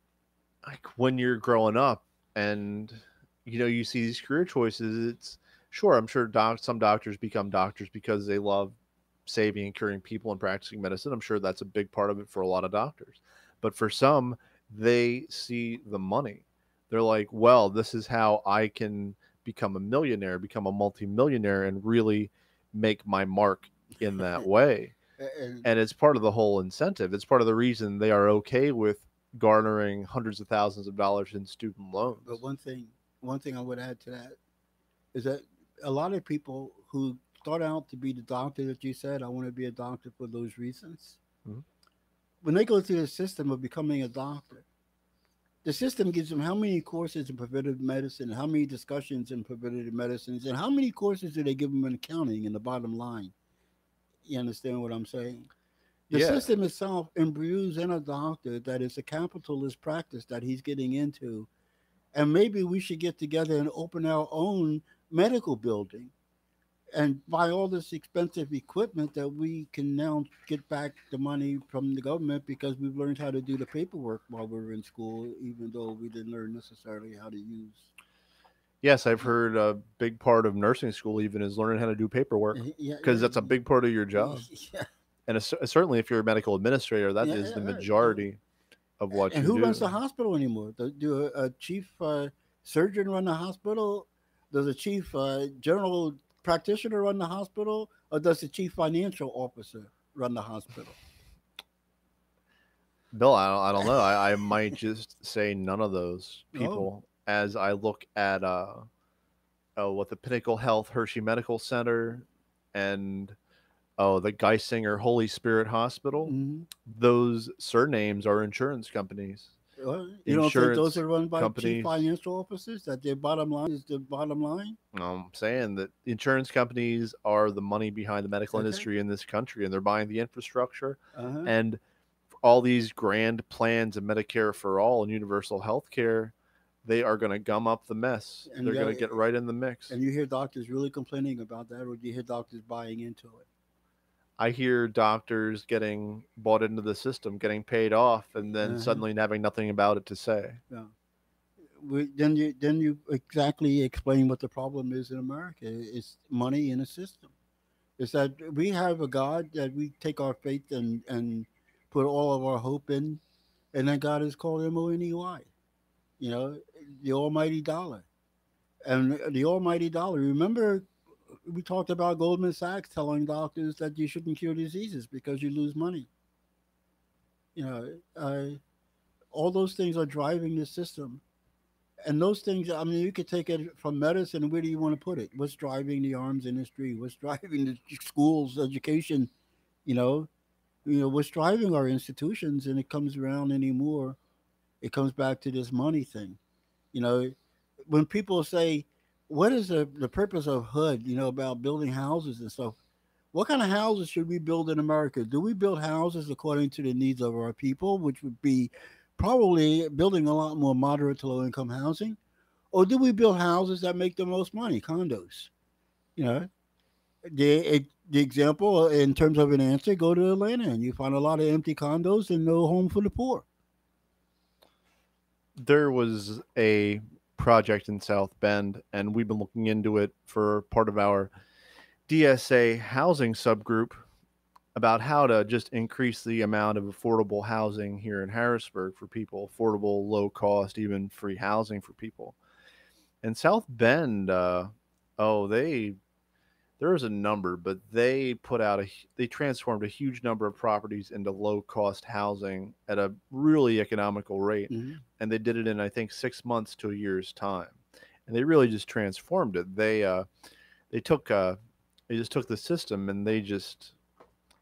like when you're growing up and you see these career choices, it's sure, I'm sure some doctors become doctors because they love saving and curing people and practicing medicine. I'm sure that's a big part of it for a lot of doctors. But for some, they see the money. They're like, well, this is how I can become a millionaire, become a multimillionaire, and really make my mark in that way. and, And it's part of the whole incentive. It's part of the reason they are okay with garnering hundreds of thousands of dollars in student but loans. one thing I would add to that is that a lot of people who start out to be the doctor that you said, I want to be a doctor for those reasons. Mhm. When they go through the system of becoming a doctor, the system gives them how many courses in preventative medicine, how many discussions in preventative medicines, and how many courses do they give them in accounting in the bottom line? You understand what I'm saying? The Yeah. system itself imbues in a doctor that it's a capitalist practice that he's getting into. And maybe we should get together and open our own medical building and buy all this expensive equipment that we can now get back the money from the government because we've learned how to do the paperwork while we were in school, even though we didn't learn necessarily how to use. Yes, I've heard a big part of nursing school even is learning how to do paperwork Yeah, because yeah, that's a big part of your yeah, job. And certainly, if you're a medical administrator, that yeah, is yeah, the right. majority of what And you who runs do. the hospital anymore? Do a chief surgeon run the hospital? Does a chief general practitioner run the hospital? Or does the chief financial officer run the hospital? Bill, I don't know. I might just say none of those Oh, people as I look at what the Pinnacle Health Hershey Medical Center and the Geisinger Holy Spirit Hospital. hmm. Those surnames are insurance companies. You don't think those Insurance are run by chief companies. financial officers? That their bottom line is the bottom line? Saying that insurance companies are the money behind the medical Okay. industry in this country, and they're buying the infrastructure, Uh huh. and all these grand plans of Medicare for all and universal health care, they are going to gum up the mess. And They're you going got to get right in the mix. and you hear doctors really complaining about that, or do you hear doctors buying into it? I hear doctors getting bought into the system, getting paid off, and then Uh huh. suddenly having nothing about it to say. Yeah. Then you exactly explain what the problem is in America. It's money in a system. It's that we have a God that we take our faith and put all of our hope in, and then God is called MONEY. You know, the Almighty Dollar, and the Almighty Dollar. Remember, we talked about Goldman Sachs telling doctors that you shouldn't cure diseases because you lose money. You know, all those things are driving the system, And those things, I mean, you could take it from medicine. Where do you want to put it? What's driving the arms industry? What's driving the schools, education? You know, what's driving our institutions, and it comes around anymore. It comes back to this money thing. You know, when people say, "What is the purpose of HUD?" About building houses and stuff. What kind of houses should we build in America? Do we build houses according to the needs of our people, which would be probably building a lot more moderate to low income housing? Or do we build houses that make the most money, condos? You know, the example in terms of an answer, go to Atlanta and you find a lot of empty condos and no home for the poor. There was a project in South Bend, and we've been looking into it for part of our DSA housing subgroup about how to just increase the amount of affordable housing here in Harrisburg for people, affordable, low cost, even free housing for people. And South Bend, there was a number, but they transformed a huge number of properties into low cost housing at a really economical rate, Hmm. and they did it in I think 6 months to a year's time, and they really just transformed it. They took they just took the system and they just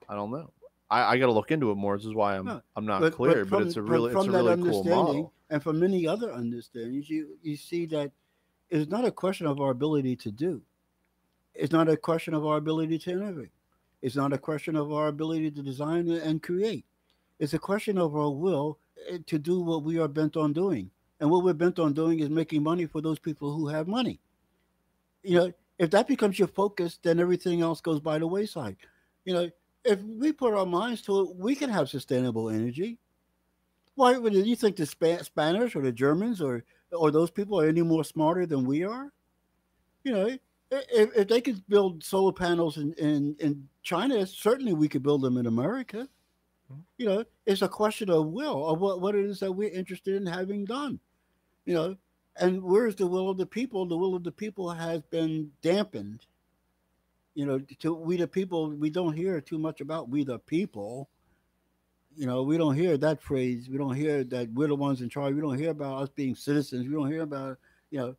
I don't know. I got to look into it more. This is why I'm No, I'm not but clear, but from, it's a from really it's from a that really cool understanding model. and from many other understandings, you see that it's not a question of our ability to do. It's not a question of our ability to innovate. It's not a question of our ability to design and create. It's a question of our will to do what we are bent on doing. And what we're bent on doing is making money for those people who have money. If that becomes your focus, then everything else goes by the wayside. You know, if we put our minds to it, we can have sustainable energy. Why would you think the Spanish or the Germans or those people are any more smarter than we are? You know, if they could build solar panels in China, certainly we could build them in America. It's a question of will, of what it is that we're interested in having done. You know, and where's the will of the people? The will of the people has been dampened. To we the people, we don't hear too much about we the people. We don't hear that phrase. We don't hear that we're the ones in charge. We don't hear about us being citizens. We don't hear about, you know,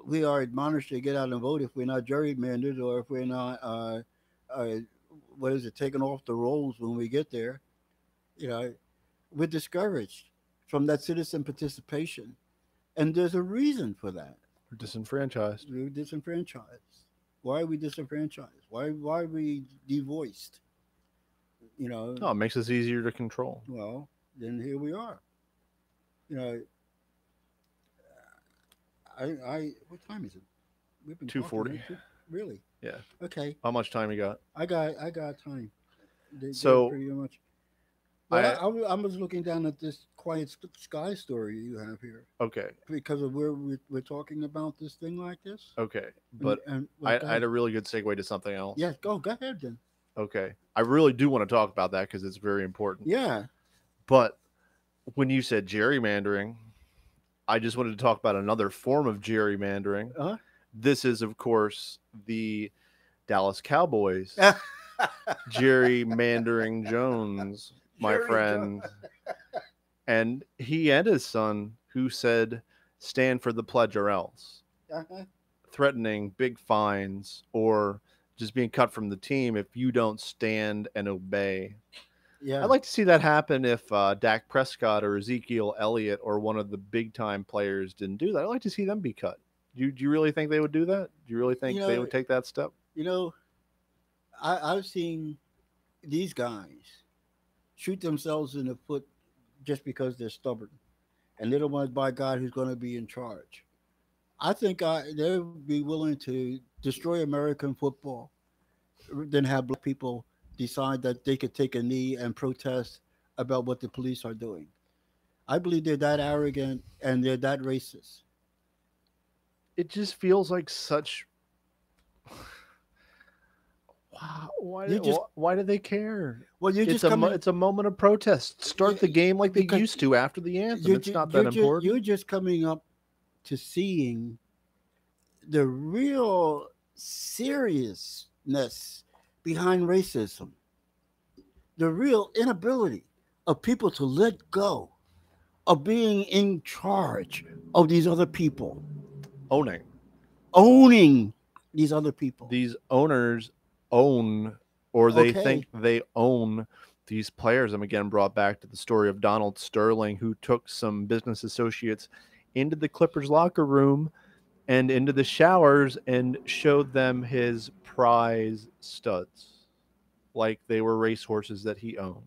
we are admonished to get out and vote if we're not gerrymandered or if we're not, uh, what is it, taken off the rolls when we get there. You know, we're discouraged from that citizen participation. And there's a reason for that. We're disenfranchised. We're disenfranchised. Why are we disenfranchised? Why are we devoiced? You know, Oh, it makes us easier to control. well, then here we are. You know, what time is it? We've been talking. 240. Really? Yeah. Okay. How much time you got? I got time. They're So pretty much. But I I was looking down at this quiet sky story you have here okay, because of where we're talking about this thing like this. okay, And, but and I, go I had ahead. a really good segue to something else. Yeah, go ahead then. Okay, I really do want to talk about that because it's very important. Yeah. But when you said gerrymandering, I just wanted to talk about another form of gerrymandering. Uh This is, of course, the Dallas Cowboys huh. gerrymandering Jones, my Jerry Jones. friend, and he and his son, who said, "Stand for the pledge or else," Uh-huh. threatening big fines or just being cut from the team if you don't stand and obey. I'd Yeah. like to see that happen if Dak Prescott or Ezekiel Elliott or one of the big time players didn't do that. I'd like to see them be cut. Do you really think they would do that? Do you really You think they know, would take that step? you know, I've seen these guys shoot themselves in the foot just because they're stubborn and they're the ones by God who's going to be in charge. I think they would be willing to destroy American football than have black people decide that they could take a knee and protest about what the police are doing. I believe they're that arrogant and they're that racist. It just feels like such. Wow, You just why do they care? well, you're It's just coming. it's a moment of protest. Start the game like they Because used to after the anthem. It's not that you're important. just coming up to seeing the real seriousness behind racism, the real inability of people to let go of being in charge of these other people, Owning. owning these other people. These owners own, or they think Okay. they own these players. I'm again brought back to the story of Donald Sterling, who took some business associates into the Clippers locker room and into the showers and showed them his prize studs like they were racehorses that he owned,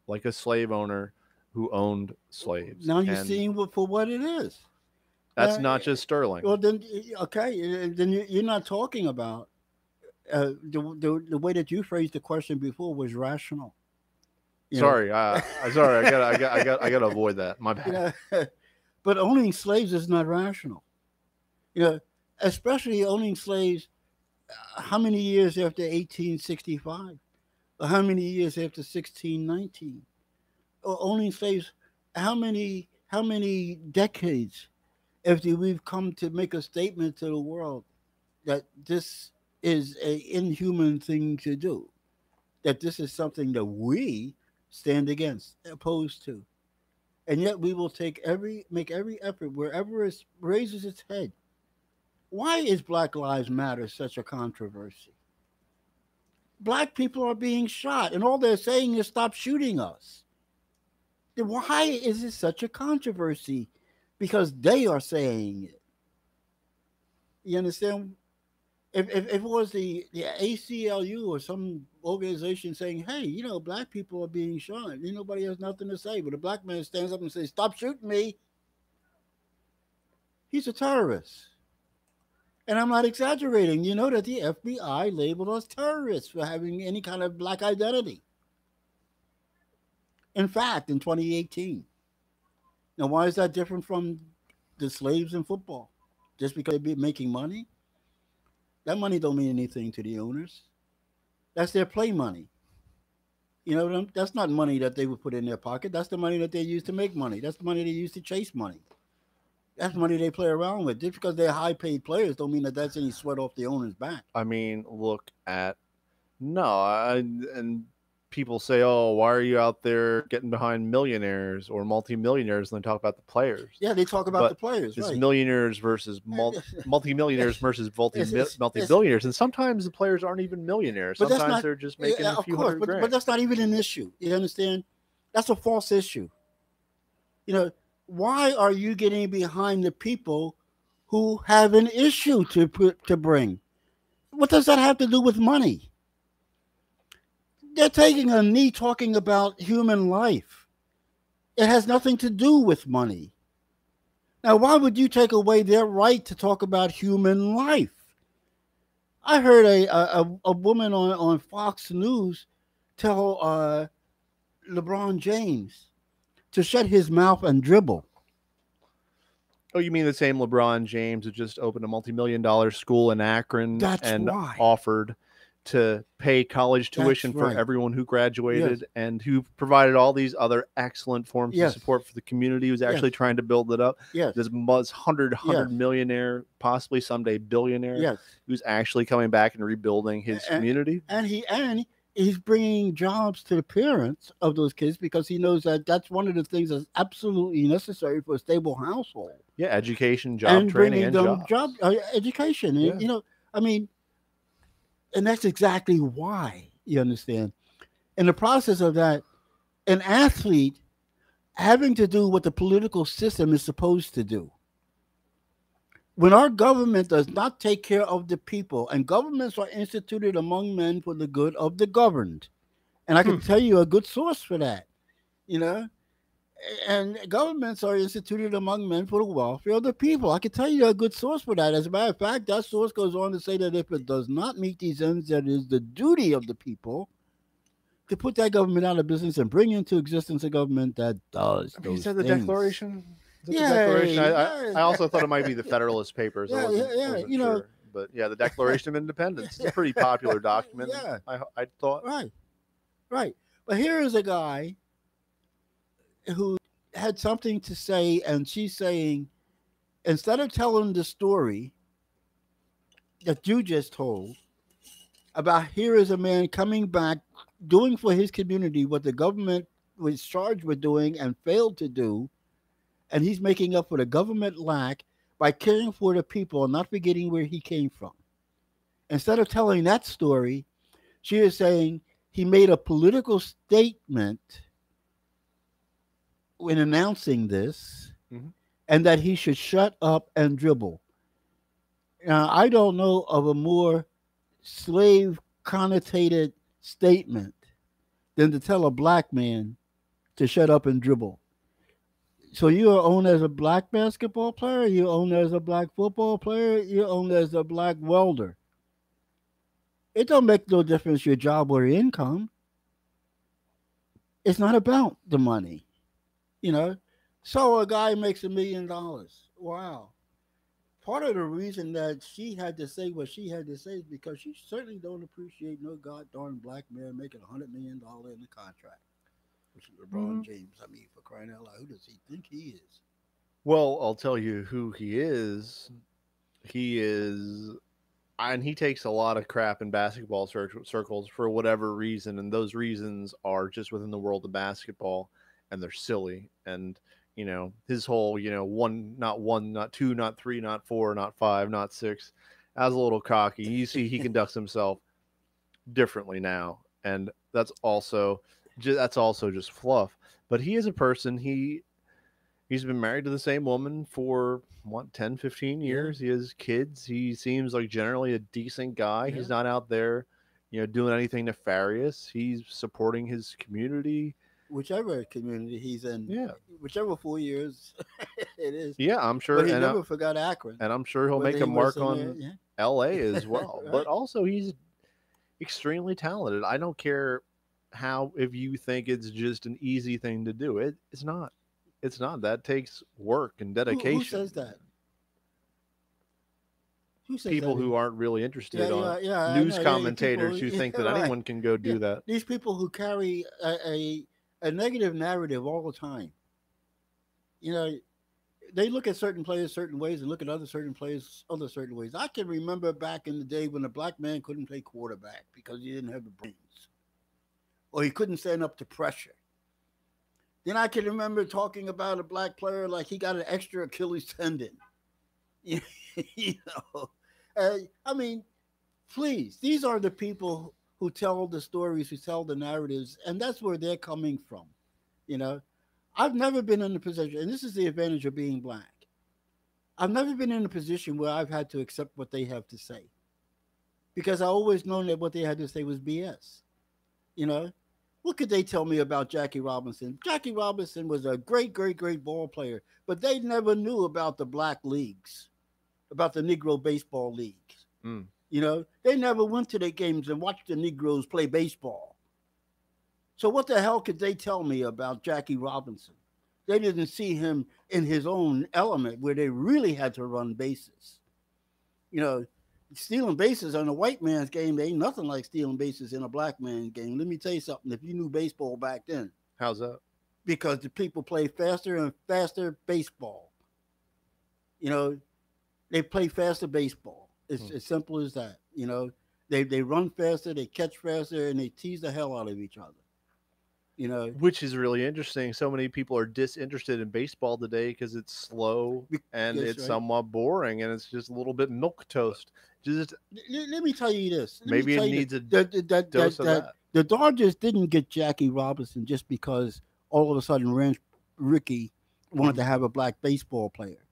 like a slave owner who owned slaves. Now you're And seeing for what it is. that's Now, not just Sterling. well, then, okay, then you're not talking about the way that you phrased the question before was rational. You know, Sorry, sorry, I gotta avoid that. My you bad. know, but owning slaves is not rational. You know, especially owning slaves. How many years after 1865? Or how many years after 1619? Or owning slaves? How many decades after we've come to make a statement to the world that this is a inhuman thing to do, that this is something that we stand against, opposed to, and yet we will make every effort wherever it raises its head. Why is Black Lives Matter such a controversy? Black people are being shot, and all they're saying is stop shooting us. Then why is it such a controversy? Because they are saying it. You understand? If it was the ACLU or some organization saying, hey, black people are being shot, nobody has nothing to say, but a black man stands up and says, stop shooting me, he's a terrorist. And I'm not exaggerating. You know that the FBI labeled us terrorists for having any kind of black identity. In fact, in 2018. Now, why is that different from the slaves in football? Just because they be making money? That money don't mean anything to the owners. That's their play money. That's not money that they would put in their pocket. That's the money that they use to make money. That's the money they use to chase money. That's money they play around with. Just because they're high-paid players don't mean that that's any sweat off the owner's back. I mean, look at and people say, "Oh, why are you out there getting behind millionaires or multimillionaires?" And they talk about the players. Yeah, they talk about But the players, it's right? millionaires versus multimillionaires versus multi-billionaires, and sometimes the players aren't even millionaires. But that's Sometimes not, they're just making a of few course, hundred grand. but that's not even an issue. You understand? That's a false issue. Why are you getting behind the people who have an issue to bring? What does that have to do with money? They're taking a knee talking about human life. It has nothing to do with money. Now, why would you take away their right to talk about human life? I heard a woman on Fox News tell LeBron James to shut his mouth and dribble. Oh, you mean the same LeBron James who just opened a multi-million-dollar school in Akron and why. offered to pay college tuition for everyone who graduated, and who provided all these other excellent forms of support for the community, who's actually trying to build it up. This 100 millionaire, possibly someday billionaire, who's actually coming back and rebuilding his community. And he's bringing jobs to the parents of those kids, because he knows that that's one of the things that's absolutely necessary for a stable household. Yeah, education, job training, and job education. And, and that's exactly why, you understand. In the process of that, an athlete having to do what the political system is supposed to do. When our government does not take care of the people, and governments are instituted among men for the good of the governed, and I can tell you a good source for that, and governments are instituted among men for the welfare of the people. I can tell you a good source for that. As a matter of fact, that source goes on to say that if it does not meet these ends, that it is the duty of the people to put that government out of business and bring into existence a government that does those Is that the things. Declaration? Yeah, Declaration? I also thought it might be the Federalist Papers. Yeah, wasn't sure. But yeah, the Declaration of Independence is a pretty popular document. Yeah. I thought. Right. But here is a guy who had something to say, and she's saying, instead of telling the story that you just told about, here is a man coming back, doing for his community what the government was charged with doing and failed to do, and he's making up for the government lack by caring for the people and not forgetting where he came from. Instead of telling that story, she is saying he made a political statement when announcing this, Mhm. and that he should shut up and dribble. Now, I don't know of a more slave connotated statement than to tell a black man to shut up and dribble. So you are owned as a black basketball player, you're owned as a black football player, you're owned as a black welder. It don't make no difference your job or your income. It's not about the money, you know. So a guy makes $1 million. Wow. Part of the reason that she had to say what she had to say is because she certainly don't appreciate no god darn black man making $100 million in a contract. Which is LeBron Mhm. James. I mean, for crying out loud, who does he think he is? Well, I'll tell you who he is. He is, and he takes a lot of crap in basketball circles for whatever reason, and those reasons are just within the world of basketball, and they're silly. And his whole one, not two, not three, not four, not five, not six. As a little cocky, you see he conducts himself differently now, and that's also just fluff. But he is a person. He's been married to the same woman for what, 10, 15 Yeah, years. He has kids. He seems like generally a decent guy. yeah. He's not out there, doing anything nefarious. He's supporting his community. Whichever community he's in, Yeah. whichever 4 years it is. Yeah, I'm sure, But he never forgot Akron, and I'm sure he'll whether make a he was mark in there. on Yeah, LA as well. But right. also he's extremely talented. I don't care how if you think it's just an easy thing to do. It's not. It's not. That takes work and Who dedication. says that? Who says People that? who aren't really interested Yeah, on yeah, yeah. I news know. Yeah, people. commentators who Yeah, think that right. anyone can go Yeah, do that. these people who carry a negative narrative all the time. You know, they look at certain players certain ways and look at other certain players other certain ways. I can remember back in the day when a black man couldn't play quarterback because he didn't have the brains or he couldn't stand up to pressure. Then I can remember talking about a black player like he got an extra Achilles tendon. you know, I mean, please, these are the people who tell the stories, who tell the narratives, and that's where they're coming from. You know, I've never been in a position, and this is the advantage of being black. I've never been in a position where I've had to accept what they have to say because I always known that what they had to say was BS. You know, what could they tell me about Jackie Robinson? Jackie Robinson was a great, great, great ball player, but they never knew about the black leagues, about the Negro baseball leagues. Mm. You know, they never went to their games and watched the Negroes play baseball. So what the hell could they tell me about Jackie Robinson? They didn't see him in his own element where they really had to run bases. You know, stealing bases on a white man's game, they ain't nothing like stealing bases in a black man's game. Let me tell you something. If you knew baseball back then, How's that? because the people play faster and faster baseball. You know, they play faster baseball. It's Hmm. as simple as that. You know, they run faster, they catch faster, and they tease the hell out of each other. You know, Which is really interesting. So many people are disinterested in baseball today because it's slow and yes, it's right. somewhat boring and it's just a little bit milk toast. Just Let me tell you this. Let me maybe it tell you needs a that dose of that that. the Dodgers didn't get Jackie Robinson just because all of a sudden Ranch Rickey wanted to have a black baseball player.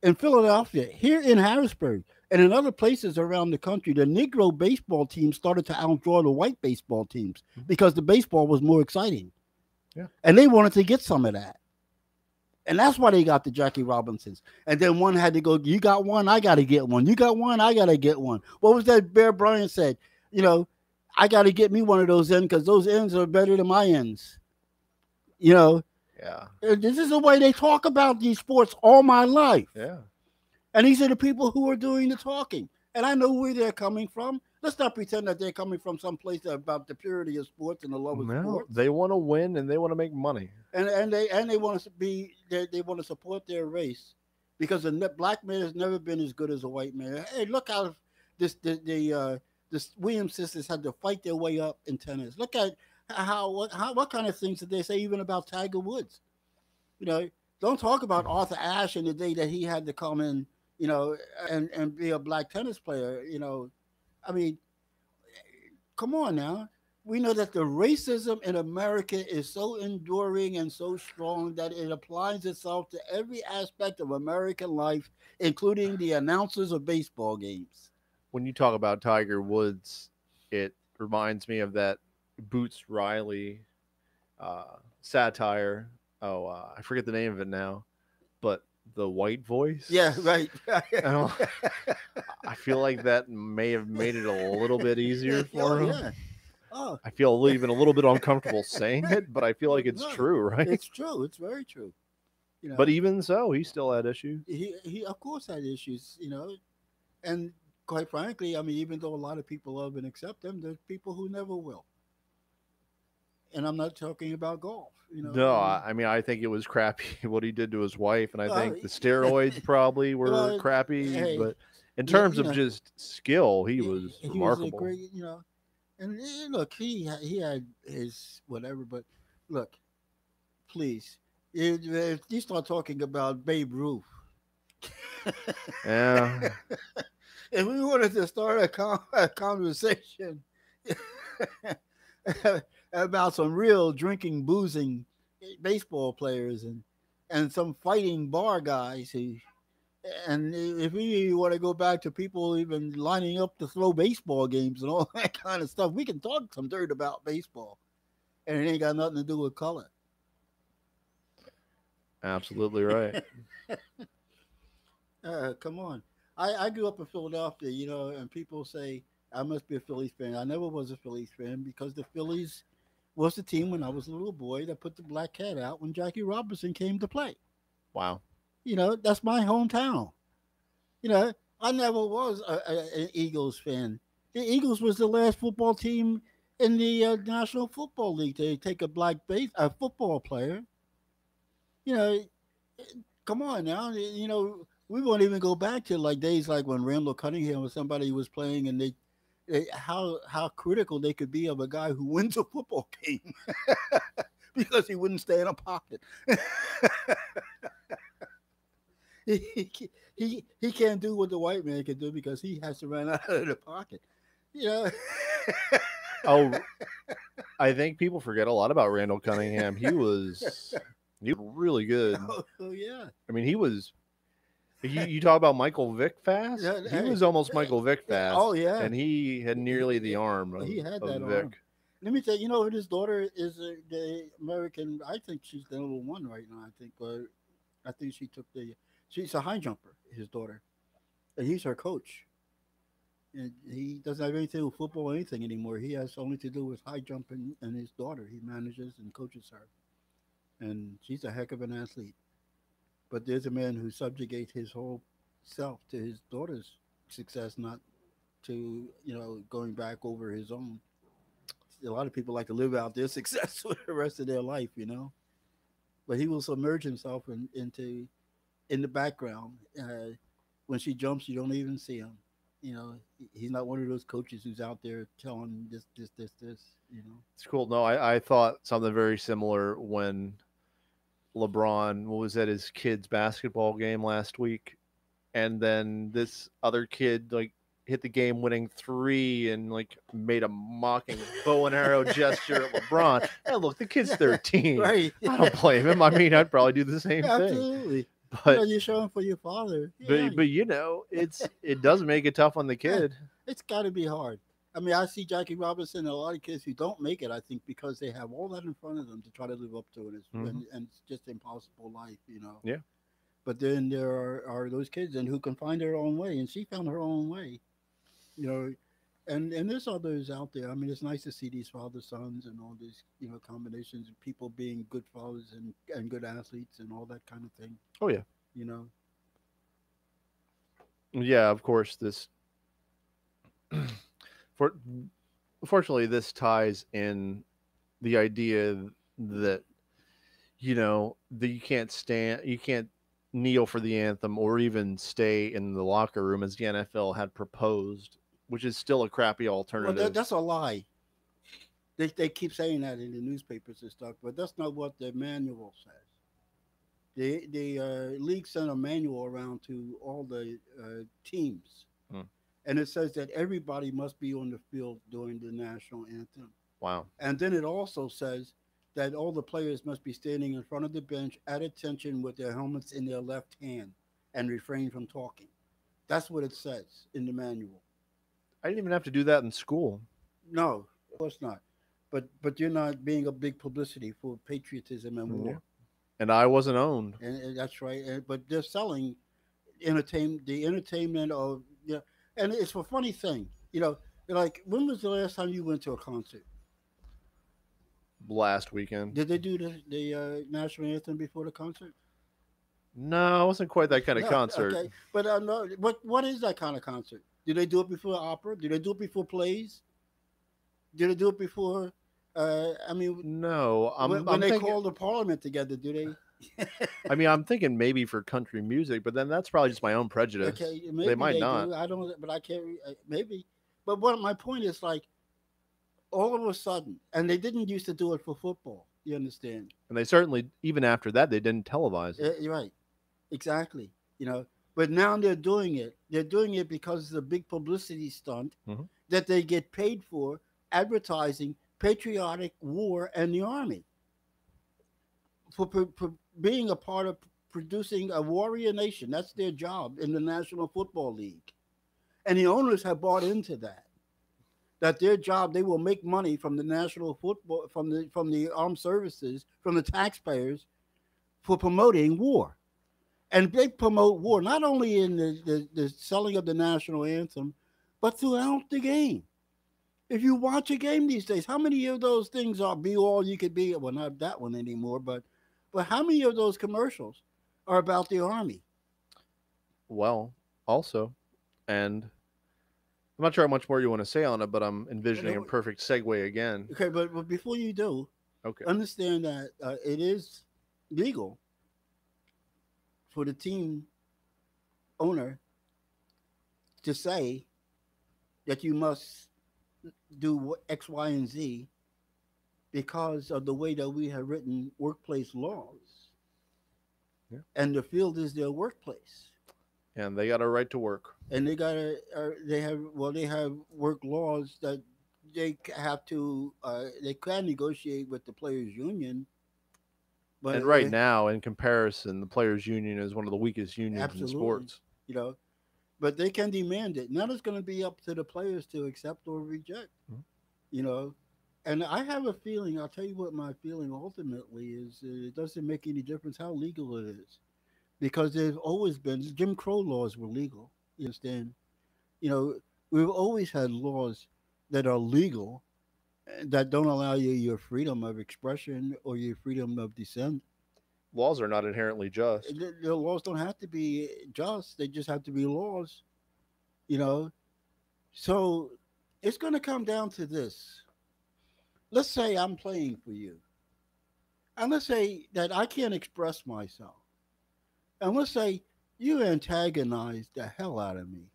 In Philadelphia, here in Harrisburg, and in other places around the country, the Negro baseball teams started to outdraw the white baseball teams Mhm. because the baseball was more exciting. Yeah. And they wanted to get some of that. And that's why they got the Jackie Robinsons. And then one had to go, you got one, I got to get one. You got one, I got to get one. What was that Bear Bryant said? You know, I got to get me one of those ends because those ends are better than my ends. You know, Yeah. this is the way they talk about these sports all my life. Yeah. And these are the people who are doing the talking. And I know where they're coming from. Let's not pretend that they're coming from some place about the purity of sports and the love of No, sports. they want to win and they want to make money. And they want to be they want to support their race because the black man has never been as good as a white man. Hey, look how this Williams sisters had to fight their way up in tennis. Look at what kind of things did they say even about Tiger Woods? You know, Don't talk about Arthur Ashe in the day that he had to come in, and be a black tennis player. I mean, come on now. We know that the racism in America is so enduring and so strong that it applies itself to every aspect of American life, including the announcers of baseball games. When you talk about Tiger Woods, it reminds me of that Boots Riley satire. Oh, I forget the name of it now, but the white Yeah, voice. right. I don't. I feel like that may have made it a little bit easier Oh, for him. yeah. Oh, I feel even a little bit uncomfortable saying it, but I feel like it's no, true, right? it's true. It's very true. You But know, even so, he still had issues. he of course had issues. And quite frankly, I mean, even though a lot of people love and accept him, there's people who never will. And I'm not talking about golf. No, I mean, I mean, I think it was crappy what he did to his wife, and I well, think the steroids probably were well, crappy. hey, But in yeah, terms of just skill, he was he was a remarkable. great, and look, he had his whatever, but look, please, if you start talking about Babe Ruth, Yeah. if we wanted to start a conversation about some real drinking, boozing baseball players and some fighting bar guys who, and if we want to go back to people even lining up to throw baseball games and all that kind of stuff, we can talk some dirt about baseball, and it ain't got nothing to do with color. Absolutely right. Come on. I grew up in Philadelphia, and people say I must be a Phillies fan. I never was a Phillies fan because the Phillies was the team when I was a little boy that put the black cat out when Jackie Robinson came to play. Wow. That's my hometown. You know, I never was an Eagles fan. The Eagles was the last football team in the National Football League to take a a football player. You know, come on now. We won't even go back to like days like when Randall Cunningham or somebody was playing, and how critical they could be of a guy who wins a football game because he wouldn't stay in a pocket. He can't do what the white man can do because he has to run out of the pocket. You know. Oh, I think people forget a lot about Randall Cunningham. He was really good. Oh yeah. I mean, he was. You talk about Michael Vick fast. Yeah, He hey, was almost Michael Vick yeah, fast, oh yeah. and he had nearly the arm He had of that Vick. arm. Let me tell you, his daughter is the American. I think she's the number one right now. I think, but I think she's a high jumper. His daughter, and he's her coach. And he doesn't have anything to do with football or anything anymore. He has only to do with high jumping and his daughter. He manages and coaches her, and she's a heck of an athlete. But there's a man who subjugates his whole self to his daughter's success, not to going back over his own. A lot of people like to live out their success for the rest of their life, but he will submerge himself in the background. When she jumps, you don't even see him. He's not one of those coaches who's out there telling this. It's cool. No, I thought something very similar when LeBron was at his kid's basketball game last week, and then this other kid like hit the game winning three and like made a mocking bow and arrow gesture at LeBron. Hey, look, the kid's 13. Right. I don't blame him. I mean, I'd probably do the same thing. Absolutely. But you're showing for your father. Yeah. but it does make it tough on the kid. It's got to be hard. I mean, I see Jackie Robinson and a lot of kids who don't make it. I think because they have all that in front of them to try to live up to it, and it's just impossible life. Yeah. But then there are those kids and who can find their own way, and she found her own way. You know, and there's others out there. I mean, it's nice to see these father sons and all these combinations of people being good fathers and good athletes and all that kind of thing. Oh yeah. You know. Yeah, of course. For Fortunately, this ties in the idea that that you can't kneel for the anthem or even stay in the locker room as the NFL had proposed, which is still a crappy alternative. Well, that's a lie. They keep saying that in the newspapers and stuff, but that's not what the manual says. The league sent a manual around to all the teams, Hmm. and it says that everybody must be on the field during the national anthem. Wow. And then it also says that all the players must be standing in front of the bench at attention with their helmets in their left hand and refrain from talking. That's what it says in the manual. I didn't even have to do that in school. No, of course not. But you're not being a big publicity for patriotism and Yeah. war, And I wasn't owned. and that's right. But they're selling the entertainment of and it's a funny thing, like when was the last time you went to a concert? Last weekend. Did they do the national anthem before the concert? No, it wasn't quite that kind of No, concert. okay, but no, what is that kind of concert? Did they do it before opera? Did they do it before plays? Did they do it before? I mean, No, when I'm they thinking. call the parliament together, do they? I mean, I'm thinking maybe for country music, but then that's probably just my own prejudice. Okay, They maybe might they not, do. I don't, but I can't. Maybe, but what my point is, like, all of a sudden, and they didn't used to do it for football. You understand? and they certainly even after that they didn't televise it. You're right. Exactly. But now they're doing it. They're doing it because it's a big publicity stunt Mhm. that they get paid for advertising patriotic war and the army for being a part of producing a warrior nation. That's their job in the National Football League, and the owners have bought into that. That their job, they will make money from the national football, from the armed services, from the taxpayers for promoting war. And they promote war not only in the selling of the national anthem, but throughout the game. If you watch a game these days, how many of those things are be all you could be? Well, not that one anymore, but how many of those commercials are about the army? Well, also, and I'm not sure how much more you want to say on it, but I'm Okay, envisioning a perfect segue again. okay, but before you do, Okay. understand that it is legal for the team owner to say that you must do X, Y, and Z because of the way that we have written workplace laws, Yeah. and the field is their workplace, And they got a right to work. and they have work laws that they can negotiate with the players union, but And right now, in comparison, the players' union is one of the weakest unions in absolutely, sports. you know, but they can demand it. Now it's going to be up to the players to accept or reject, Mhm. you know. And I have a feeling. I'll tell you what my feeling ultimately is. It doesn't make any difference how legal it is, because there's always been Jim Crow laws were legal. You understand? You know, we've always had laws that are legal that don't allow you your freedom of expression or your freedom of dissent. Laws are not inherently just. The laws don't have to be just; they just have to be laws. You know, so it's going to come down to this. Let's say I'm playing for you, and let's say that I can't express myself, and let's say you antagonize the hell out of me,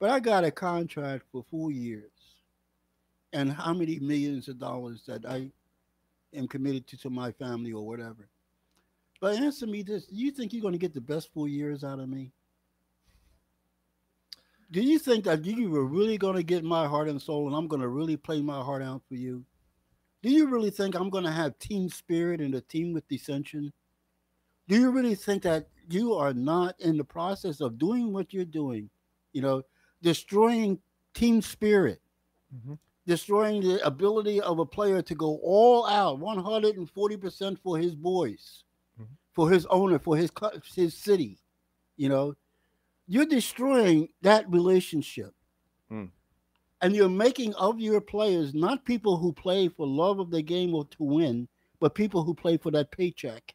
but I got a contract for 4 years, and how many millions of dollars that I am committed to my family or whatever. But answer me this: do you think you're going to get the best 4 years out of me? Do you think that you were really going to get my heart and soul, and I'm going to really play my heart out for you? Do you really think I'm going to have team spirit and a team with dissension? Do you really think that you are not in the process of doing what you're doing, you know, destroying team spirit, Hmm. destroying the ability of a player to go all out 140% for his boys, Hmm. for his owner, for his city, you know? You're destroying that relationship. Mm. And you're making of your players not people who play for love of the game or to win, but people who play for that paycheck.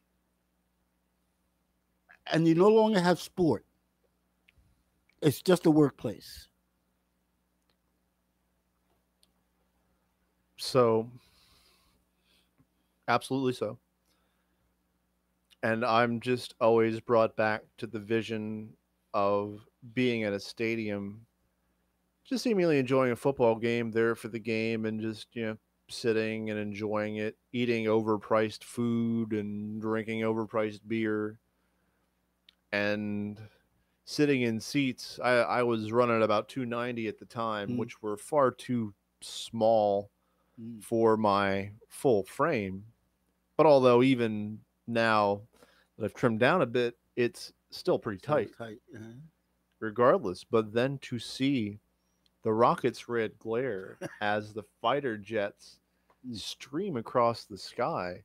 And you no longer have sport. It's just a workplace. So, absolutely so. And I'm just always brought back to the vision of being at a stadium, just seemingly enjoying a football game, there for the game, and just, sitting and enjoying it, eating overpriced food and drinking overpriced beer, and sitting in seats. I was running at about 290 at the time, Mm, which were far too small mm. for my full frame. But although even now that I've trimmed down a bit, it's still pretty So tight tight. regardless. But then to see the rocket's red glare as the fighter jets Mm. stream across the sky,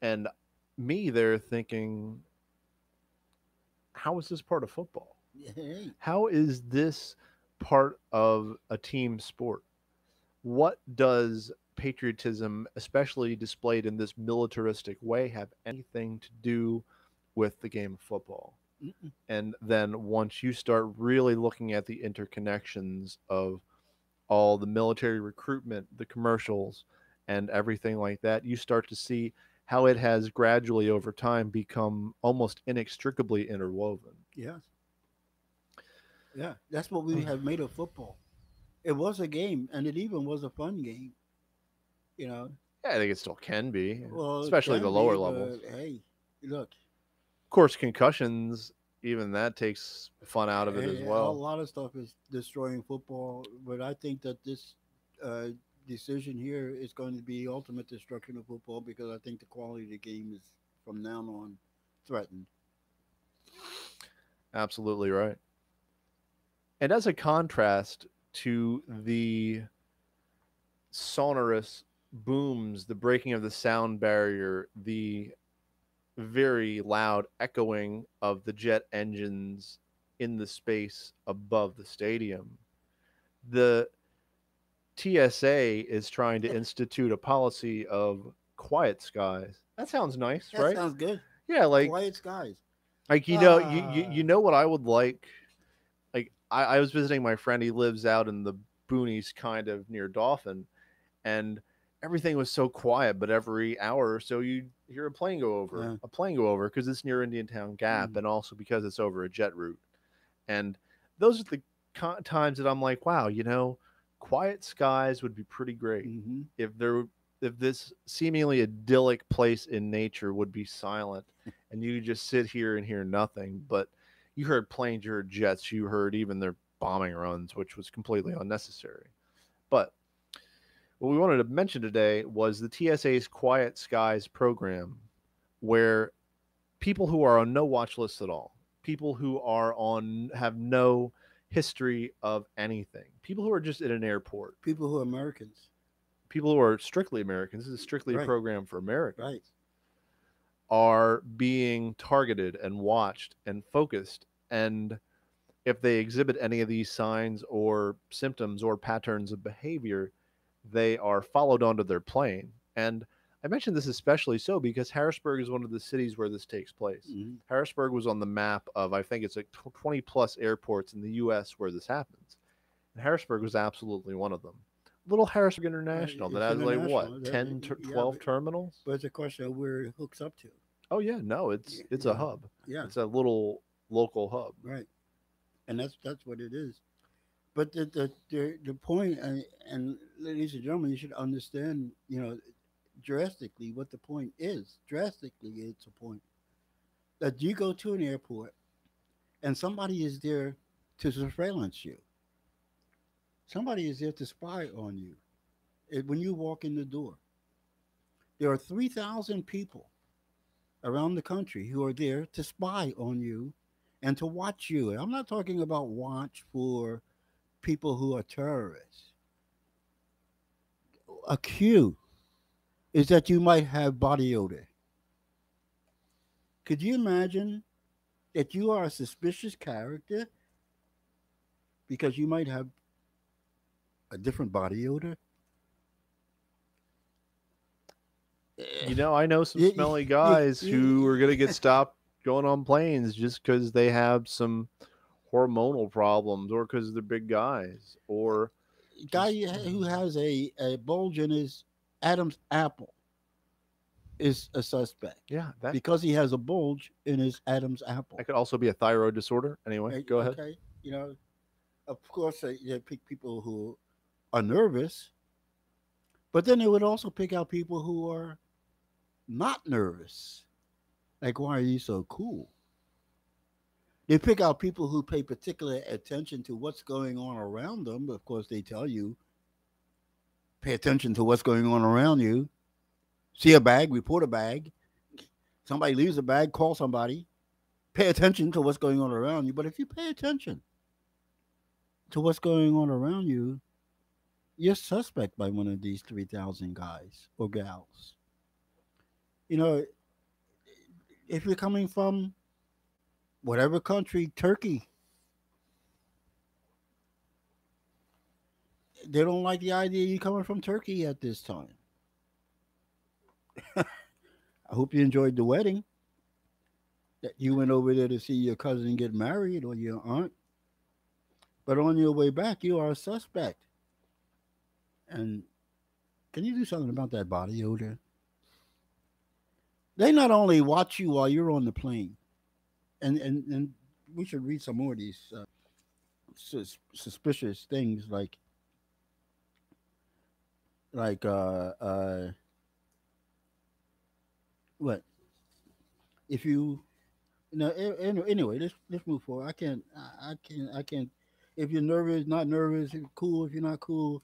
and me there thinking, how is this part of football? Hey, How is this part of a team sport? What does patriotism, especially displayed in this militaristic way, have anything to do with the game of football? mm-mm. And then once you start really looking at the interconnections of all the military recruitment, the commercials, and everything like that, you start to see how it has gradually over time become almost inextricably interwoven. Yes, yeah. That's what we have made of football. It was a game, and it even was a fun game. You know, Yeah, I think it still can be, well, it especially the can lower be, levels. but hey, look, Of course, concussions, even that takes fun out of it as hey, a well. lot of stuff is destroying football. But I think that this uh, decision here is going to be ultimate destruction of football because I think the quality of the game is from now on threatened. Absolutely right. And as a contrast to the sonorous booms, the breaking of the sound barrier, the very loud echoing of the jet engines in the space above the stadium, the TSA is trying to institute a policy of quiet skies. That sounds nice, That right? sounds good. Yeah, Quiet skies. you Ah, know what I would like I was visiting my friend. He lives out in the boonies, kind of near Dauphin, and everything was so quiet. But every hour or so, you hear uh, a plane go over because it's near Indiantown Gap, mm, and also because it's over a jet route. And those are the times that I'm like, wow, quiet skies would be pretty great mm-hmm. if there if this seemingly idyllic place in nature would be silent and you could just sit here and hear nothing. But you heard planes, you heard jets, you heard even their bombing runs, which was completely unnecessary. But what we wanted to mention today was the TSA's Quiet Skies program, where people who are on no watch lists at all, people who are on have no history of anything, people who are just in an airport, People who are Americans. people who are strictly Americans, this is strictly a Right, program for Americans, right. are being targeted and watched and focused. And if they exhibit any of these signs or symptoms or patterns of behavior, they are followed onto their plane. And I mentioned this especially so because Harrisburg is one of the cities where this takes place. Mm-hmm. Harrisburg was on the map of, I think it's like 20 plus airports in the US where this happens. And Harrisburg was absolutely one of them. Little Harrisburg International that It's has like what, international. 10 to Yeah, 12 terminals? but it's a question of where it hooks up to. Oh yeah, no, it's a Yeah, hub. yeah, It's a little local hub. right. And that's what it is. But the point, and ladies and gentlemen, you should understand, drastically what the point is. Drastically, it's a point that you go to an airport and somebody is there to surveillance you. Somebody is there to spy on you. When you walk in the door, there are 3,000 people around the country who are there to spy on you and to watch you. And I'm not talking about watch for people who are terrorists. A cue is that you might have body odor. Could you imagine that you are a suspicious character because you might have a different body odor? I know some You, smelly you, guys who are going to get stopped going on planes just because they have some hormonal problems or because they're big guys or guy just, who has a bulge in his Adam's apple is a suspect yeah, that because he has a bulge in his Adam's apple. could also be a thyroid disorder. Anyway, go ahead. Okay, of course, there are people who are nervous, But then they would also pick out people who are not nervous. Like, why are you so cool? They pick out people who pay particular attention to what's going on around them. Of course, they tell you, pay attention to what's going on around you. See a bag, report a bag. Somebody leaves a bag, call somebody. Pay attention to what's going on around you. But if you pay attention to what's going on around you, you're suspect by one of these 3,000 guys or gals. You know, if you're coming from whatever country, Turkey, they don't like the idea of you coming from Turkey at this time. I hope you enjoyed the wedding. That you went over there to see your cousin get married or your aunt. But on your way back, you are a suspect. And can you do something about that body odor? They not only watch you while you're on the plane, and we should read some more of these suspicious things like what if you no anyway let's move forward. I can't if you're nervous, not nervous, if you're cool, if you're not cool,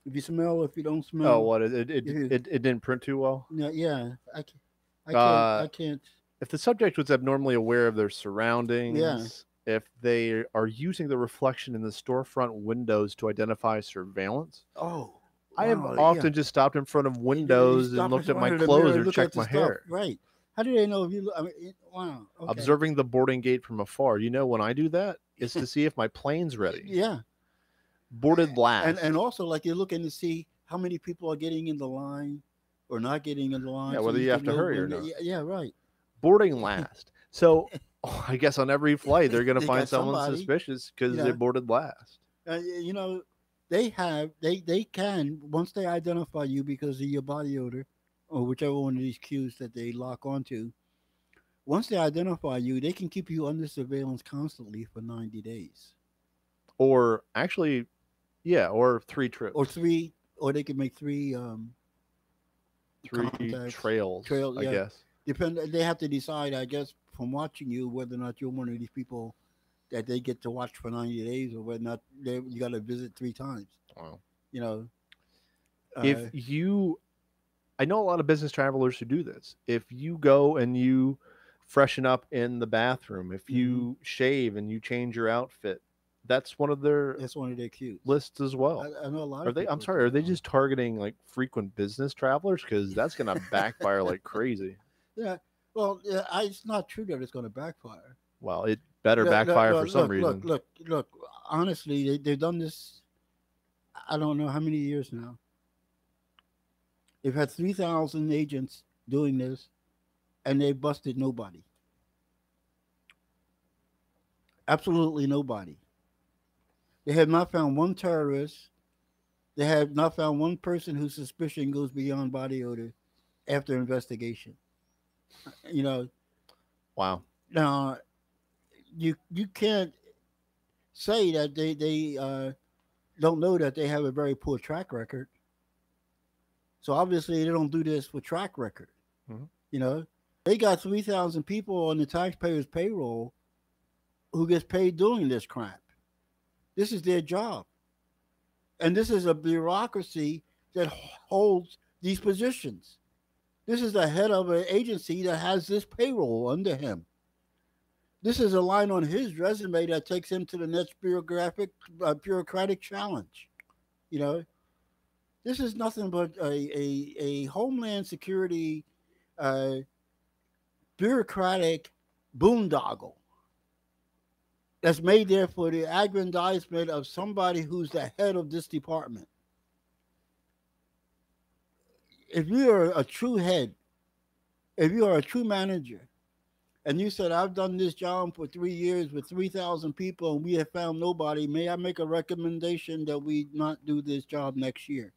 if you smell, if you don't Oh, smell, what it didn't print too well. no, yeah, I can't Uh, I can't if the subject was abnormally aware of their yeah. surroundings, if they are using the reflection in the storefront windows to identify surveillance, Oh, I have wow, yeah. often just stopped in front of You windows and stop in looked at my front of the clothes mirror, or look at checked the my stuff, hair, right? How do they know if you look? I mean, wow, okay, observing the boarding gate from afar. You know, when I do that, it's to see if my plane's ready. yeah, Boarded and last. also like you're looking to see how many people are getting in the line or not getting in the Yeah, line, so whether you you have can to know hurry or when. not. Yeah, yeah, right. Boarding last. So I guess on every flight they're going to They find got someone somebody, suspicious you because they know. boarded last. You know, they can once they identify you because of your body odor, or whichever one of these cues that they lock onto. Once they identify you, they can keep you under surveillance constantly for 90 days. Or actually, yeah, or three Or trips, three, or they can make three three contacts. trails, Trail, I yeah. guess. Depend. They have to decide, I guess, from watching you, whether or not you're one of these people that they get to watch for 90 days, or whether or not you got to visit 3 times. Wow. You know, If uh, you, I know a lot of business travelers who do this. If you go and you freshen up in the bathroom, if hmm you shave and you change your outfit, that's one of their that's one of their cues. lists as well. I know a lot Are of they? I'm people sorry. do Are that. they just targeting like frequent business travelers? Because that's gonna backfire like crazy. Yeah. Well, yeah, it's not true that it's going to backfire. Well, it better Look, look, backfire for look, some look, look, reason. look, look. Honestly, they've done this. I don't know how many years now. They've had 3,000 agents doing this, and they busted nobody. Absolutely nobody. They have not found one terrorist. They have not found one person whose suspicion goes beyond body odor after investigation. You know, Wow. now you can't say that they don't know that they have a very poor track record. So obviously they don't do this for track record. Mhm. You know, they got 3,000 people on the taxpayers' payroll who gets paid doing this crap. This is their job, and this is a bureaucracy that holds these positions. This is the head of an agency that has this payroll under him. This is a line on his resume that takes him to the next bureaucratic challenge. You know, this is nothing but a homeland security uh, bureaucratic boondoggle that's made there for the aggrandizement of somebody who's the head of this department. If you are a true head, if you are a true manager, and you said, I've done this job for 3 years with 3,000 people and we have found nobody, may I make a recommendation that we not do this job next year?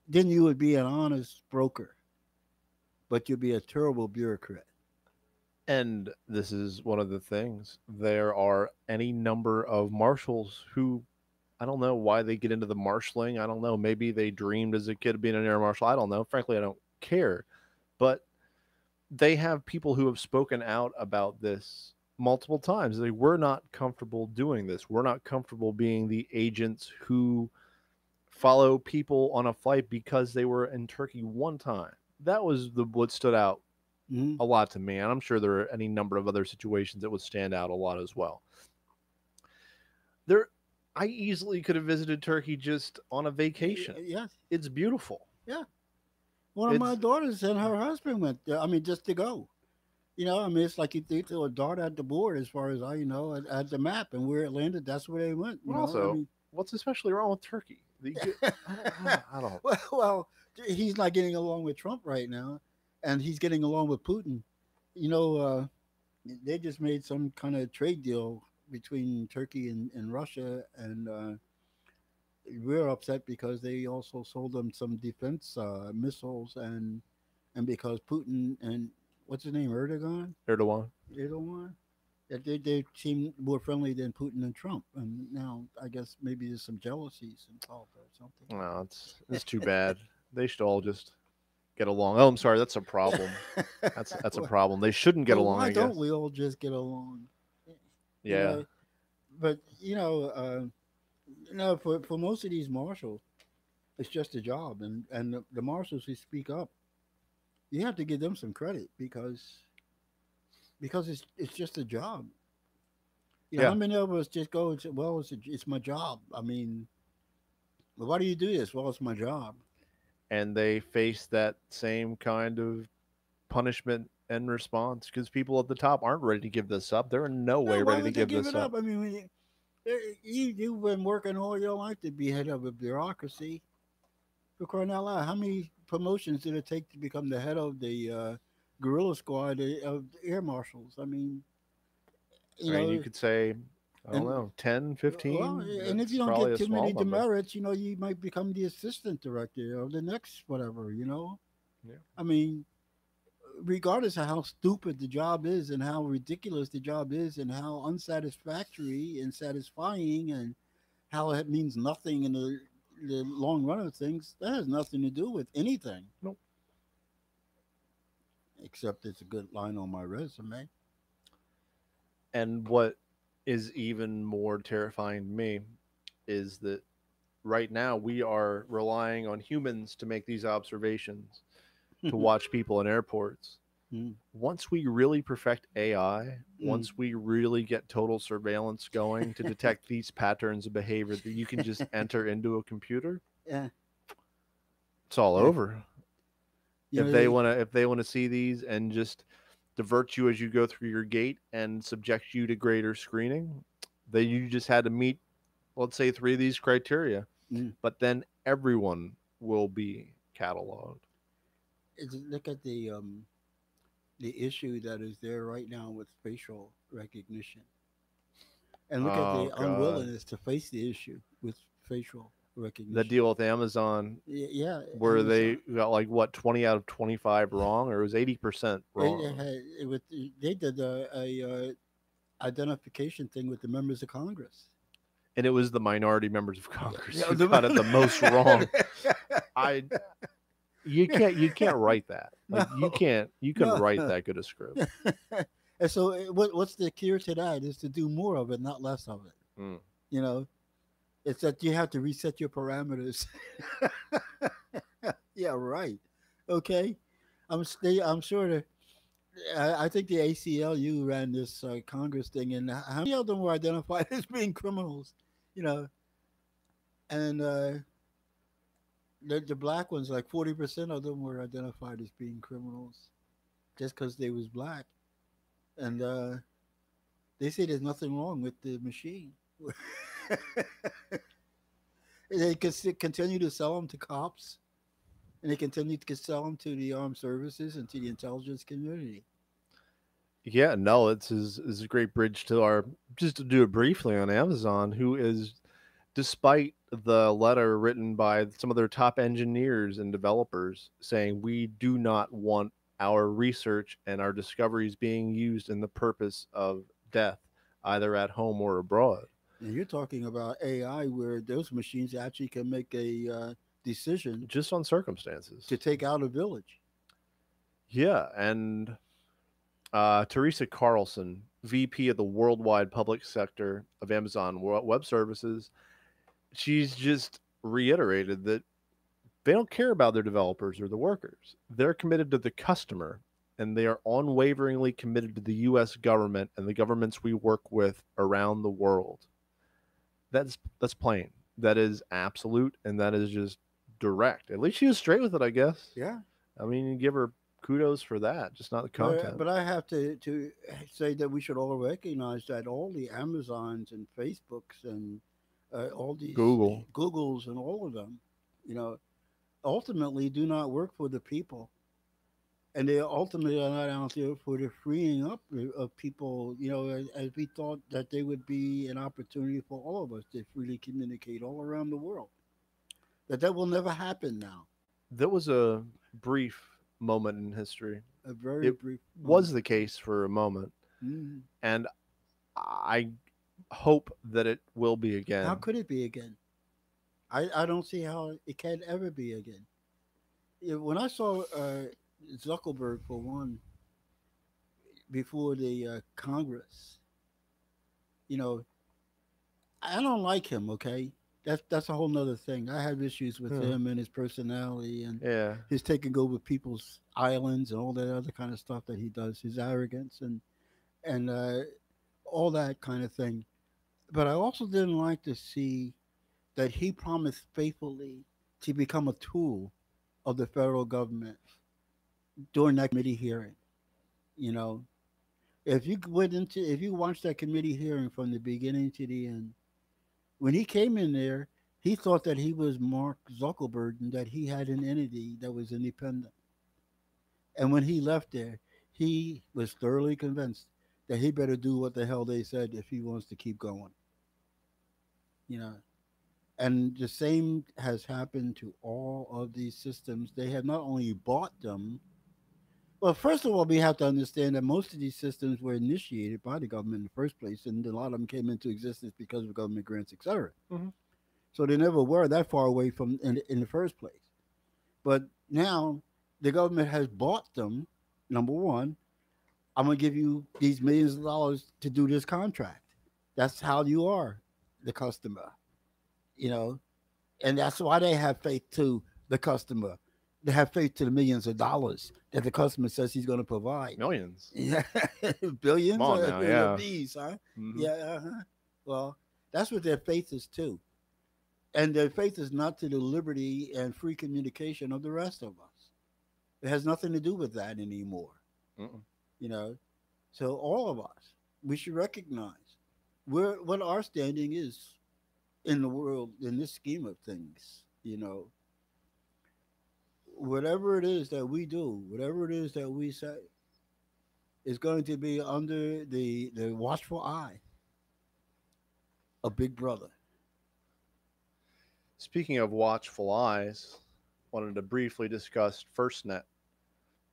Then you would be an honest broker, but you'd be a terrible bureaucrat. And this is one of the things. There are any number of marshals who I don't know why they get into the marshaling. I don't know. Maybe they dreamed as a kid of being an air marshal. I don't know. Frankly, I don't care. But they have people who have spoken out about this multiple times. They were not comfortable doing this. We're not comfortable being the agents who follow people on a flight because they were in Turkey one time. That was the what stood out Hmm. a lot to me, and I'm sure there are any number of other situations that would stand out a lot as well. There, I easily could have visited Turkey just on a vacation. Yes, It's beautiful. yeah. One of my It's daughters and her husband went there. I mean, just to go. I mean, it's like you threw a dart at the board, as far as at the map, and where it landed, that's where they went. but I also, mean, what's especially wrong with Turkey? I don't. well, he's not getting along with Trump right now, and he's getting along with Putin. You know, they just made some kind of trade deal between Turkey and Russia, and we're upset because they also sold them some defense missiles, and because Putin and what's his name, Erdogan. Erdogan, that they seem more friendly than Putin and Trump, and now I guess maybe there's some jealousies involved or No, it's too bad. They should all just get along. Oh, I'm sorry, that's a problem. That's a something. problem. They shouldn't get Well, along, why I don't guess. we all just get along? You Yeah. know, but for most of these marshals, it's just a job, and the marshals who speak up, you have to give them some credit because it's just a job. How Yeah. many of us just go and say, "Well, it's my job." I mean, well, why do you do this? Well, it's my job. And they face that same kind of punishment and response because people at the top aren't ready to give this up. They're in no No, way why ready to would they give give this it up. up? I mean, you've been working all your life to be head of a bureaucracy. For crying out loud, how many promotions did it take to become the head of the guerrilla squad of air marshals? I mean, you I mean, you know, could say, I don't and know, 10, well, 15. and if you That's don't probably get a too small many number. demerits, you might become the assistant director or the next whatever. Yeah. I mean, regardless of how stupid the job is and how ridiculous the job is and how unsatisfactory and satisfying and how it means nothing in the long run of things, that has nothing to do with anything Nope. except it's a good line on my resume. And what is even more terrifying to me is that right now we are relying on humans to make these observations, to watch people in airports. Mm, Once we really perfect AI, mm. once we really get total surveillance going to detect these patterns of behavior that you can just enter into a computer, Yeah, it's all yeah. over. You know, they, If they want to see these and just divert you as you go through your gate and subject you to greater screening, then you just had to meet, let's say, three of these criteria, mm. but then everyone will be cataloged. Look at the issue that is there right now with facial recognition, and look at Oh the God, unwillingness to face the issue with facial that recognition. deal with Amazon Yeah, where they Amazon. got like what 20 out of 25 wrong, or it was 80% They wrong, had they did identification thing with the members of Congress. and it was the minority members of Yeah, Congress yeah, who got it the most wrong. I you can't write that. Like no, you couldn't no. write that good a script. And so, what's the cure to that? Is to do more of it, not less of it. Mm. You know, it's that you have to reset your parameters. Yeah, right. Okay, I'm sure that I think the ACLU ran this Congress thing, and how many of them were identified as being criminals? You know, and the black ones, like 40% of them were identified as being criminals just because they was black, and they say there's nothing wrong with the machine. They could continue to sell them to cops, and they continue to sell them to the armed services and to the intelligence community. Yeah, no, is a great bridge to our, just to do it briefly on Amazon, who is, despite the letter written by some of their top engineers and developers saying we do not want our research and our discoveries being used in the purpose of death, either at home or abroad. And you're talking about AI, where those machines actually can make a decision just on to circumstances. take out a village. Yeah, and Teresa Carlson, VP of the worldwide public sector of Amazon Web Services, she's just reiterated that they don't care about their developers or the workers. They're committed to the customer, and they are unwaveringly committed to the U.S. government and the governments we work with around the world. That's plain. That is absolute, and that is just direct. At least she was straight with it, I guess. Yeah. I mean, you give her kudos for that, just not the content. But I have to say that we should all recognize that all the Amazons and Facebooks and all these Google. Googles and all of them, you know, ultimately do not work for the people, and they ultimately are not out there for the freeing up of people. You know, as we thought that they would be an opportunity for all of us to freely communicate all around the world. That will never happen now. That was a brief moment in history. A very It brief was moment. the case for a moment, Mhm. and I hope that it will be How again. could it be again? I don't see how it can ever be again. Yeah, when I saw Zuckerberg, for one, before the Congress, you know, I don't like him. Okay, that's a whole nother thing. I have issues with Huh. him and his personality and Yeah. his taking over people's islands and all that other kind of stuff that he does. His arrogance and all that kind of thing. But I also didn't like to see that he promised faithfully to become a tool of the federal government during that committee hearing. You know, if you watched that committee hearing from the beginning to the end, when he came in there, he thought that he was Mark Zuckerberg and that he had an entity that was independent. And when he left there, he was thoroughly convinced that he better do what the hell they said if he wants to keep going. You know, and the same has happened to all of these systems. They have not only bought them. Well, first of all, we have to understand that most of these systems were initiated by the government in the first place, and a lot of them came into existence because of government grants, etc. Hmm. So they never were that far away from in the first place. But now the government has bought them. Number one, I'm gonna give you these millions of dollars to do this contract. That's how you are, the customer. You know, and that's why they have faith to the customer. They have faith to the millions of dollars that the customer says he's going to provide. Millions. Yeah, Come billions on now. of Yeah. these, huh? Hmm. Yeah. Well, that's what their faith is too, and their faith is not to the liberty and free communication of the rest of us. It has nothing to do with that anymore. Mm-mm. You know, so all of us, we should recognize what our standing is in the world in this scheme of things. You know, whatever it is that we do, whatever it is that we say, is going to be under the watchful eye of Big Brother. Speaking of watchful eyes, wanted to briefly discuss FirstNet.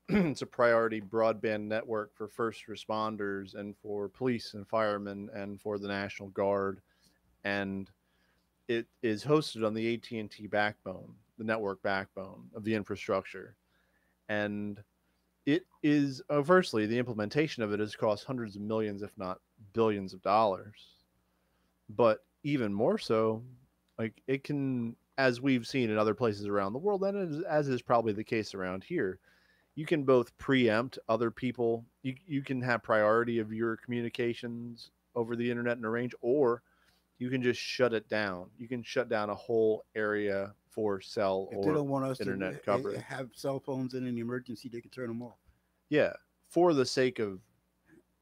It's a priority broadband network for first responders and for police and firemen and for the National Guard, and it is hosted on the AT&T backbone, the network backbone of the infrastructure. And it is, firstly, the implementation of it has cost hundreds of millions, if not billions of dollars. But even more so, like it can, as we've seen in other places around the world, and as is probably the case around here, you can both preempt other people. You can have priority of your communications over the internet and arrange, or you can just shut it down. You can shut down a whole area for cell If they or don't want us to internet coverage. have cell phones in an emergency, they can turn them off. Yeah, for the sake of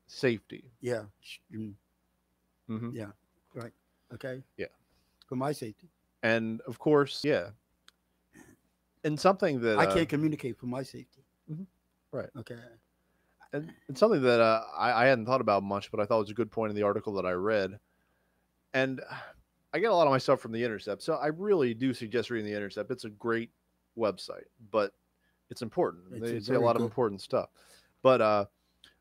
safety. Yeah. Hmm. Yeah. Right. Okay. Yeah, For my safety. and of course, yeah, and something that I can't communicate for my safety. mhm, right, Okay. and it's something that I hadn't thought about much, but I thought was a good point in the article that I read. And I get a lot of my stuff from the Intercept, so I really do suggest reading the Intercept. It's a great website, but it's important. It's They a say a very lot of good. important stuff. But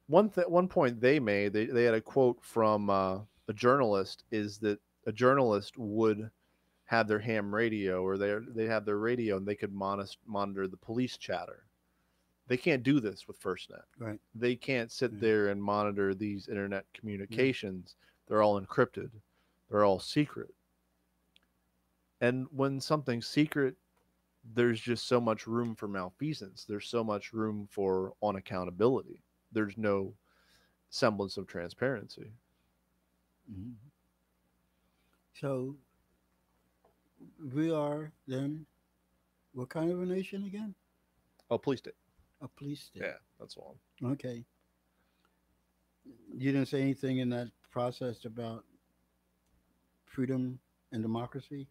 one point they made, they had a quote from a journalist is that a journalist would have their ham radio, or they have their radio, and they could monitor the police chatter. They can't do this with FirstNet. Right. They can't sit Right. there and monitor these internet Yeah. communications. They're all encrypted. They're all secret. And when something's secret, there's just so much room for malfeasance. There's so much room for unaccountability. There's no semblance of transparency. Mhm. So we are then what kind of a nation again? Oh, police state. A police state. Yeah, that's all. Okay. You didn't say anything in that process about freedom and democracy.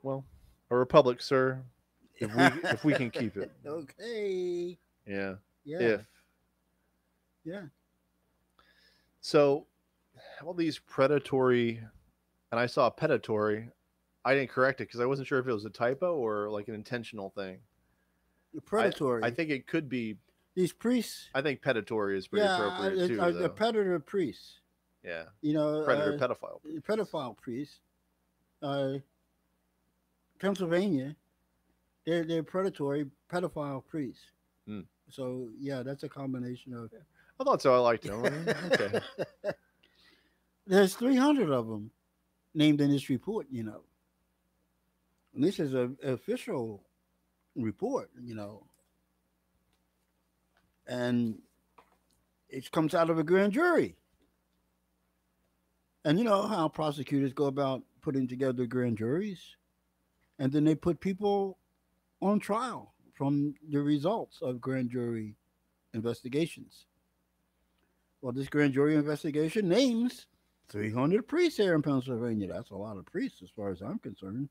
Well, a republic, sir. If we can keep it. Okay. Yeah. Yeah. If Yeah. so, all these predatory, and I saw predatory. I didn't correct it because I wasn't sure if it was a typo or like an intentional thing. Predatory. I think it could be. These priests. I think predatory is pretty Yeah, appropriate too. the Though. predator priests. Yeah. You know, Predator pedophile. pedophile priests. Pennsylvania, they're predatory pedophile priests. Hmm. So yeah, that's a combination of. I thought so. I liked him. Okay. There's 300 of them named in this report. You know, and this is an official report. You know, and it comes out of a grand jury. And you know how prosecutors go about putting together grand juries, and then they put people on trial from the results of grand jury investigations. Well, this grand jury investigation names 300 priests here in Pennsylvania. That's a lot of priests as far as I'm concerned.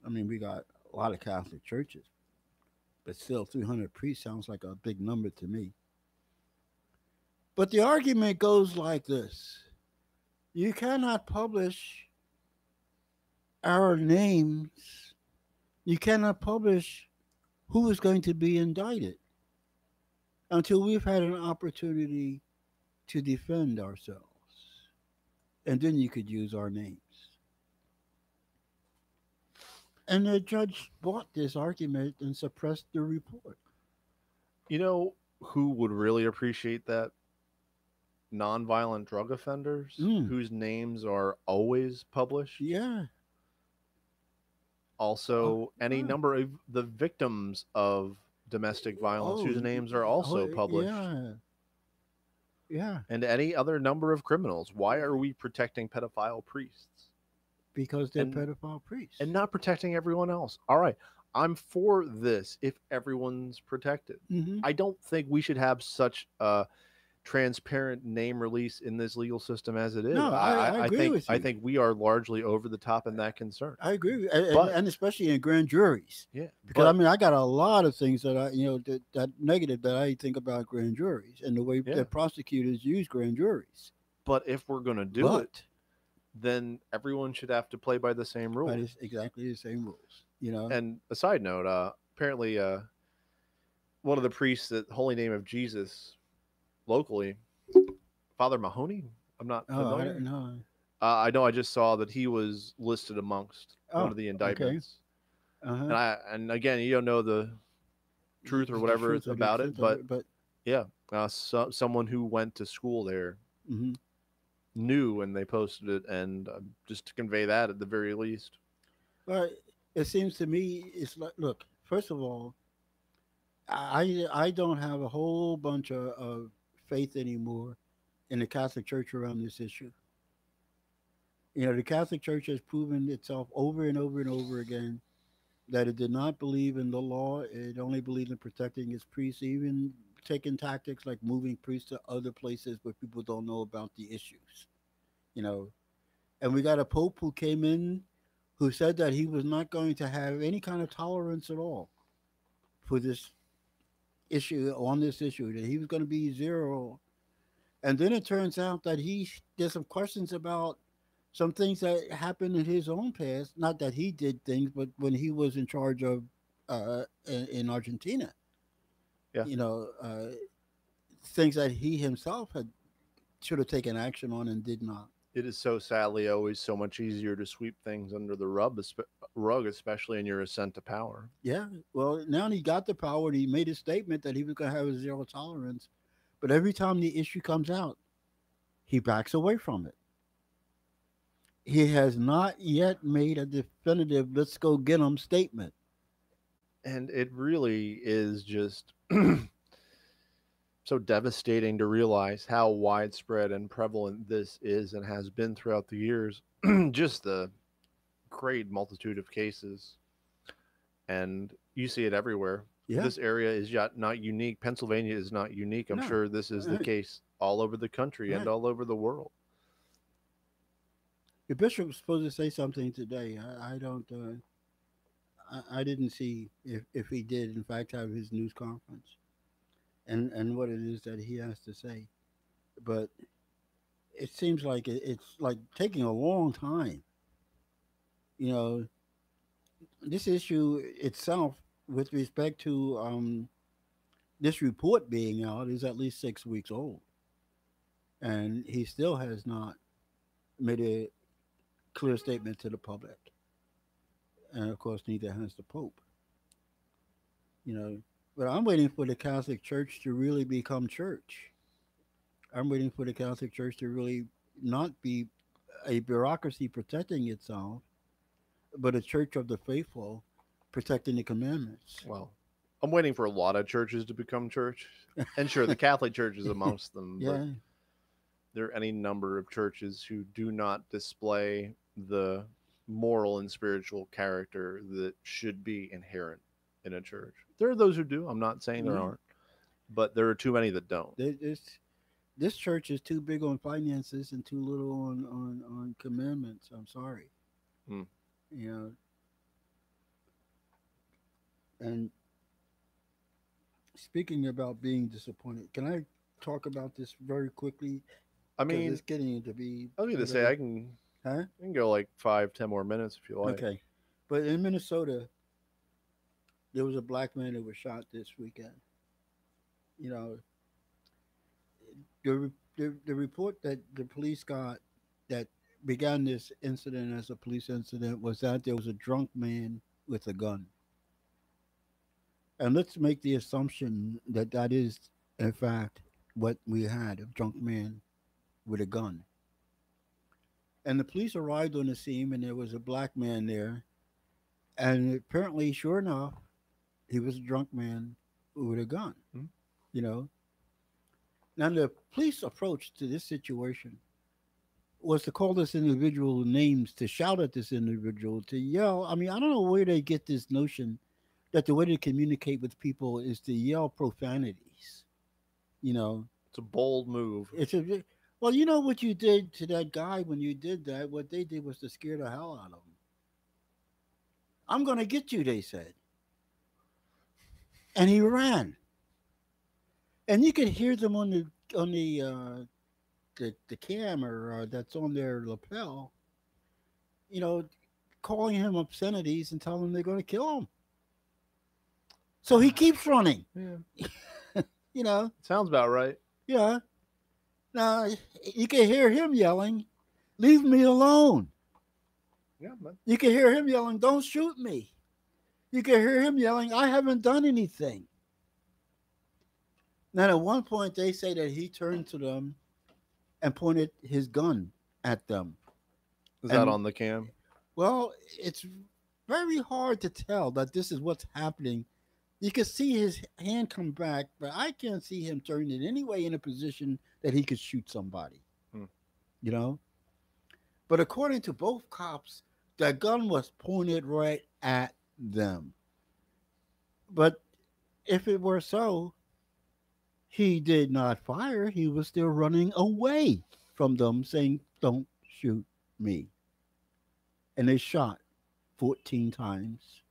I mean, we got a lot of Catholic churches, but still 300 priests sounds like a big number to me. But the argument goes like this. You cannot publish our names. You cannot publish who is going to be indicted until we've had an opportunity to defend ourselves. And then you could use our names. And the judge bought this argument and suppressed the report. You know who would really appreciate that? Nonviolent drug offenders whose names are always published. Yeah. Also, any yeah. number of the victims of domestic violence whose names are also published. Yeah. Yeah. And any other number of criminals. Why are we protecting pedophile priests? Because they're pedophile priests. And not protecting everyone else. All right. I'm for this if everyone's protected. Mm-hmm. I don't think we should have such a transparent name release in this legal system as it is. No, I agree with you. I think we are largely over the top in that concern. I agree, and especially in grand juries. Yeah, because I mean, I got a lot of things that that negative that I think about grand juries and the way that prosecutors use grand juries. But if we're going to do it, then everyone should have to play by the same rules. It's exactly the same rules, you know. And a side note, apparently, one of the priests at Holy Name of Jesus locally, Father Mahoney. I'm not familiar. I don't know. I know. I just saw that he was listed amongst one of the indictments. Okay. And again, you don't know the truth or whatever about it, but yeah, someone who went to school there knew, and they posted it, and just to convey that at the very least. But it seems to me it's like, look, first of all, I don't have a whole bunch of faith anymore in the Catholic Church around this issue. You know, the Catholic Church has proven itself over and over and over again that it did not believe in the law. It only believed in protecting its priests, even taking tactics like moving priests to other places where people don't know about the issues. You know, and we got a pope who came in who said that he was not going to have any kind of tolerance at all for this issue, that he was going to be zero. And then it turns out that there's some questions about some things that happened in his own past. Not that he did things, but when he was in charge of in Argentina, you know, things that he himself should have taken action on and did not. It is so sadly always so much easier to sweep things under the rug, especially in your ascent to power. Yeah. Well, now he got the power. And he made a statement that he was going to have a zero tolerance. But every time the issue comes out, he backs away from it. He has not yet made a definitive "let's go get him" statement. And it really is just so devastating to realize how widespread and prevalent this is and has been throughout the years. Just the great multitude of cases, and you see it everywhere. Yeah. This area is yet not unique. Pennsylvania is not unique. I'm No. sure this is the Right. case all over the country and Right. all over the world. The bishop was supposed to say something today. I don't. I didn't see if he did, in fact, have his news conference and what it is that he has to say. But it seems like it's like taking a long time. You know, this issue itself, with respect to this report being out, is at least 6 weeks old, and he still has not made a clear statement to the public. And of course, neither has the Pope. You know, but I'm waiting for the Catholic Church to really become church. I'm waiting for the Catholic Church to really not be a bureaucracy protecting itself, but a church of the faithful protecting the commandments. Well, I'm waiting for a lot of churches to become church. And sure, the Catholic Church is amongst them, but Yeah, there are any number of churches who do not display the moral and spiritual character that should be inherent in a church. There are those who do. I'm not saying there yeah. aren't, but there are too many that don't. This church is too big on finances and too little on commandments. I'm sorry. Hmm. You know, and speaking about being disappointed, can I talk about this very quickly? I Because mean, it's getting to be. I was going to say Huh? I can go like 5, 10 more minutes if you like. Okay. But in Minnesota, there was a black man that was shot this weekend. You know, the report that the police got that began this incident as a police incident was that there was a drunk man with a gun. And let's make the assumption that that is, in fact, what we had, a drunk man with a gun. And the police arrived on the scene, and there was a black man there. And apparently, sure enough, he was a drunk man with a gun. Hmm. You know. Now the police approach to this situation was to call this individual names, to shout at this individual, to yell. I mean, I don't know where they get this notion that the way to communicate with people is to yell profanities. You know, It's a bold move. it's a well, you know what you did to that guy when you did that. What they did was to scare the hell out of him. I'm gonna get you, they said, and he ran. And you could hear them on the camera that's on their lapel. You know, calling him obscenities and telling him they're going to kill him. So he keeps running. Yeah. You know, Sounds about right. yeah. Now you can hear him yelling, "Leave me alone." Yeah, man. You can hear him yelling, "Don't shoot me." You can hear him yelling, "I haven't done anything." Now, at one point, they say that he turned to them and pointed his gun at them. Is And that on the cam? well, it's very hard to tell that this is what's happening. You can see his hand come back, but I can't see him turn in any way in a position that he could shoot somebody. Hmm. You know? But according to both cops, the gun was pointed right at them. But if it were so, he did not fire. He was still running away from them, saying, "Don't shoot me." And they shot 14 times,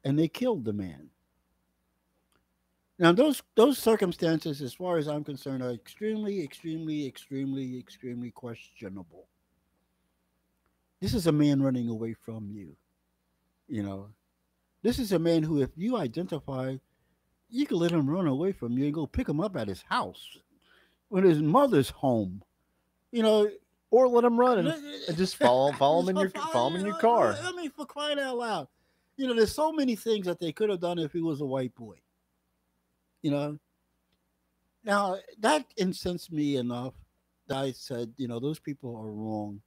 and they killed the man. Now, those circumstances, as far as I'm concerned, are extremely, extremely, extremely, extremely questionable. This is a man running away from you. You know, this is a man who, if you identify, you can let him run away from you and go pick him up at his house, with his mother's home. You know, or let them run and, just follow them Just in your car. I mean, for crying out loud, there's so many things that they could have done if he was a white boy. You know, now that incensed me enough that I said, those people are wrong,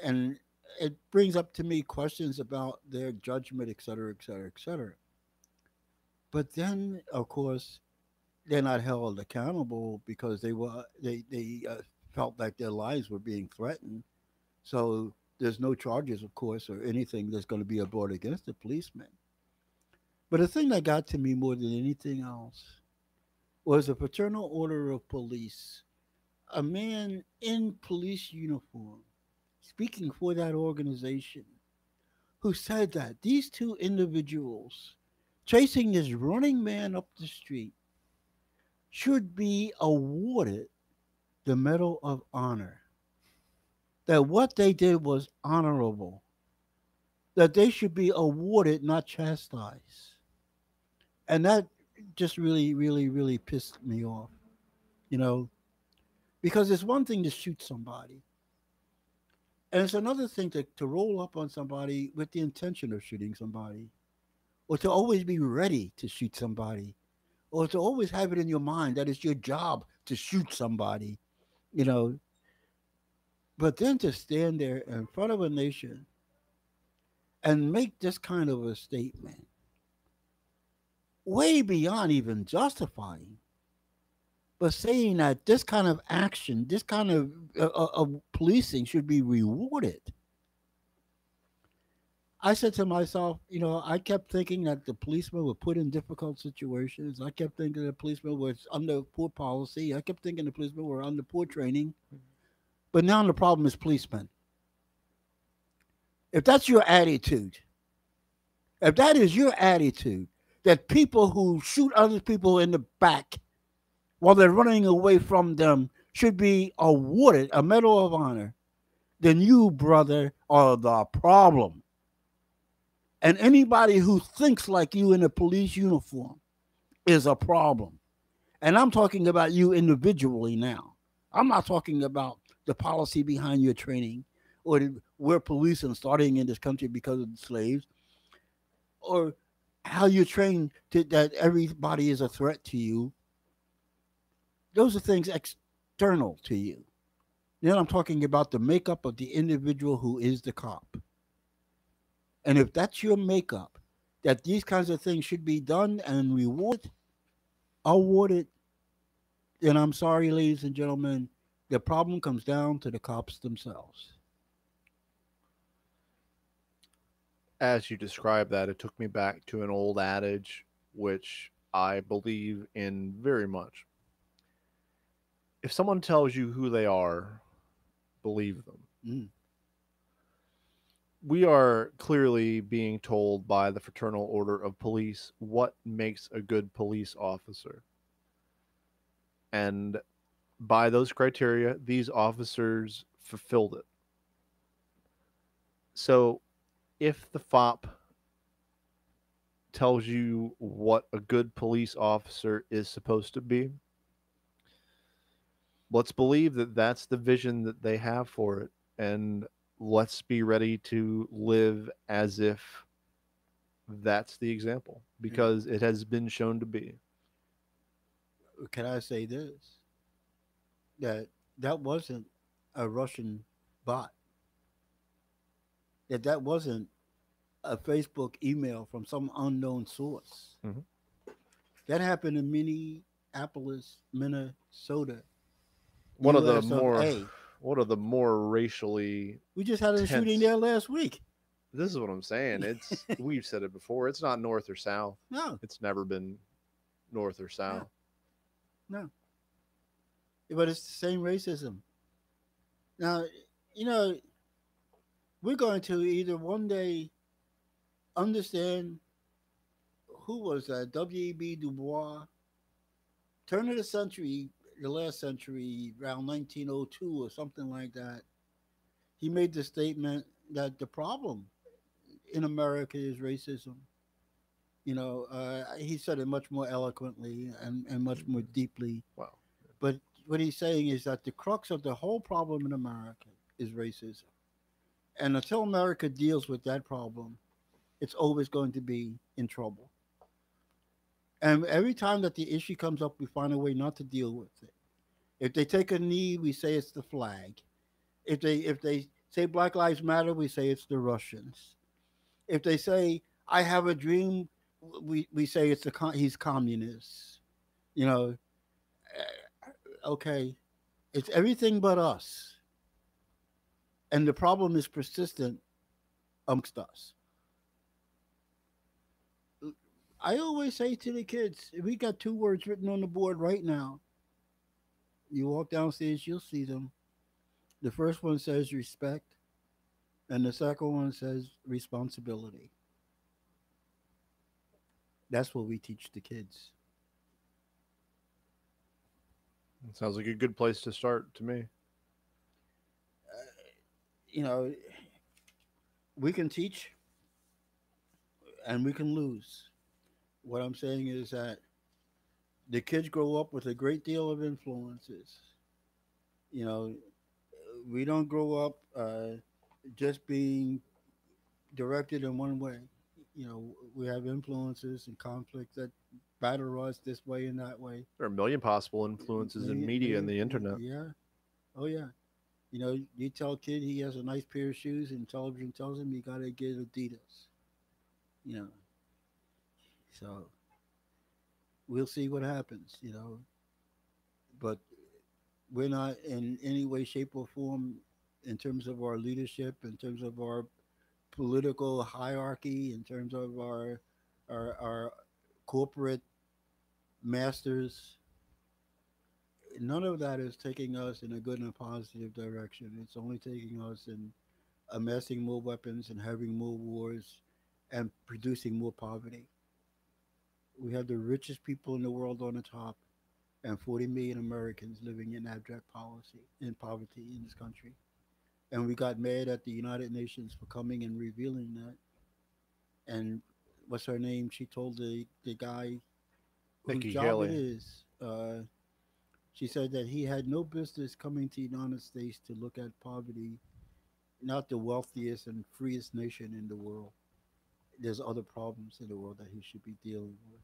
and it brings up to me questions about their judgment, et cetera, et cetera, et cetera. But then, of course, they're not held accountable because they felt like their lives were being threatened. So there's no charges, of course, or anything that's going to be brought against the policeman. But the thing that got to me more than anything else was a fraternal order of police, a man in police uniform speaking for that organization, who said that these two individuals chasing this running man up the street should be awarded the Medal of Honor. That what they did was honorable. That they should be awarded, not chastised. And that just really, really, really pissed me off, you know, because it's one thing to shoot somebody. And it's another thing to roll up on somebody with the intention of shooting somebody, or to always be ready to shoot somebody, or to always have it in your mind that it's your job to shoot somebody, you know. But then to stand there in front of a nation and make this kind of a statement, way beyond even justifying, but saying that this kind of action, this kind of policing should be rewarded. I said to myself, I kept thinking that the policemen were put in difficult situations. I kept thinking the policemen were under poor policy. I kept thinking the policemen were under poor training. But now the problem is policemen. If that's your attitude, if that is your attitude, that people who shoot other people in the back while they're running away from them should be awarded a Medal of Honor, then you, brother, are the problem. And anybody who thinks like you in a police uniform is a problem. And I'm talking about you individually now. I'm not talking about the policy behind your training, or we're policing starting in this country because of the slaves, or how you're trained that everybody is a threat to you. Those are things external to you. Then I'm talking about the makeup of the individual who is the cop. And if that's your makeup, that these kinds of things should be done and awarded, then I'm sorry, ladies and gentlemen, the problem comes down to the cops themselves. As you described that, it took me back to an old adage, which I believe in very much. If someone tells you who they are, believe them. Mm. We are clearly being told by the Fraternal Order of Police what makes a good police officer. And by those criteria, these officers fulfilled it. So if the FOP tells you what a good police officer is supposed to be, let's believe that that's the vision that they have for it. And let's be ready to live as if that's the example, because it has been shown to be. Can I say this? That wasn't a Russian bot. That wasn't a Facebook email from some unknown source. Mm-hmm. That happened in Minneapolis, Minnesota. One of the more racially. We just had a shooting there last week. This is what I'm saying. We've said it before. It's not north or south. No, it's never been north or south. No. But it's the same racism. Now, we're going to either one day understand who was that, W.E.B. Du Bois, turn of the century, the last century, around 1902 or something like that. He made the statement that the problem in America is racism. He said it much more eloquently and much more deeply. Wow. But what he's saying is that the crux of the whole problem in America is racism, and until America deals with that problem, it's always going to be in trouble. And every time that the issue comes up, we find a way not to deal with it. If they take a knee, we say it's the flag. If they say Black Lives Matter, we say it's the Russians. If they say I have a dream, we say it's he's communist. You know, okay, it's everything but us, and the problem is persistent amongst us. I always say to the kids, we got two words written on the board right now. You walk downstairs, you'll see them. The first one says respect, and the second one says responsibility. That's what we teach the kids. Sounds like a good place to start to me. You know, we can teach and we can lose. What I'm saying is that the kids grow up with a great deal of influences. You know, we don't grow up just being directed in one way. You know, we have influences and conflicts that batter us this way and that way. There are a million possible influences in media and the internet. Yeah. Oh, yeah. You know, you tell a kid he has a nice pair of shoes, and television tells him you got to get Adidas. You know, so we'll see what happens, you know. But we're not in any way, shape, or form in terms of our leadership, in terms of our political hierarchy, in terms of our corporate masters. None of that is taking us in a good and positive direction. It's only taking us in amassing more weapons and having more wars and producing more poverty. We have the richest people in the world on the top and 40 million Americans living in abject policy in poverty in this country. And we got mad at the United Nations for coming and revealing that. And what's her name? She told the guy whose Nikki job it Haley. is. She said that he had no business coming to the United States to look at poverty, not the wealthiest and freest nation in the world. There's other problems in the world that he should be dealing with.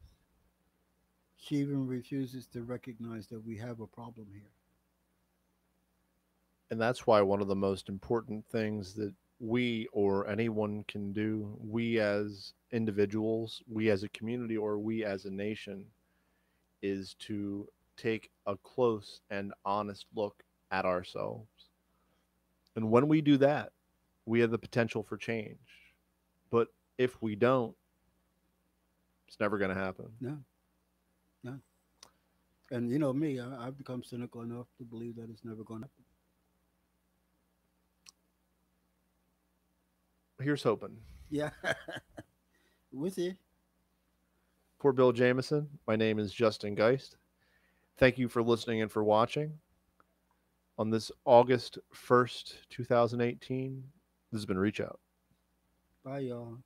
She even refuses to recognize that we have a problem here. And that's why one of the most important things that we or anyone can do, we as individuals, we as a community, or we as a nation, is to take a close and honest look at ourselves. And when we do that, we have the potential for change. But if we don't, it's never going to happen. No, no. And you know me, I've become cynical enough to believe that it's never going to happen. Here's hoping. Yeah, with you. For Bill Jameson, my name is Justin Geist. Thank you for listening and for watching. On this August 1st, 2018, this has been Reach Out. Bye, y'all.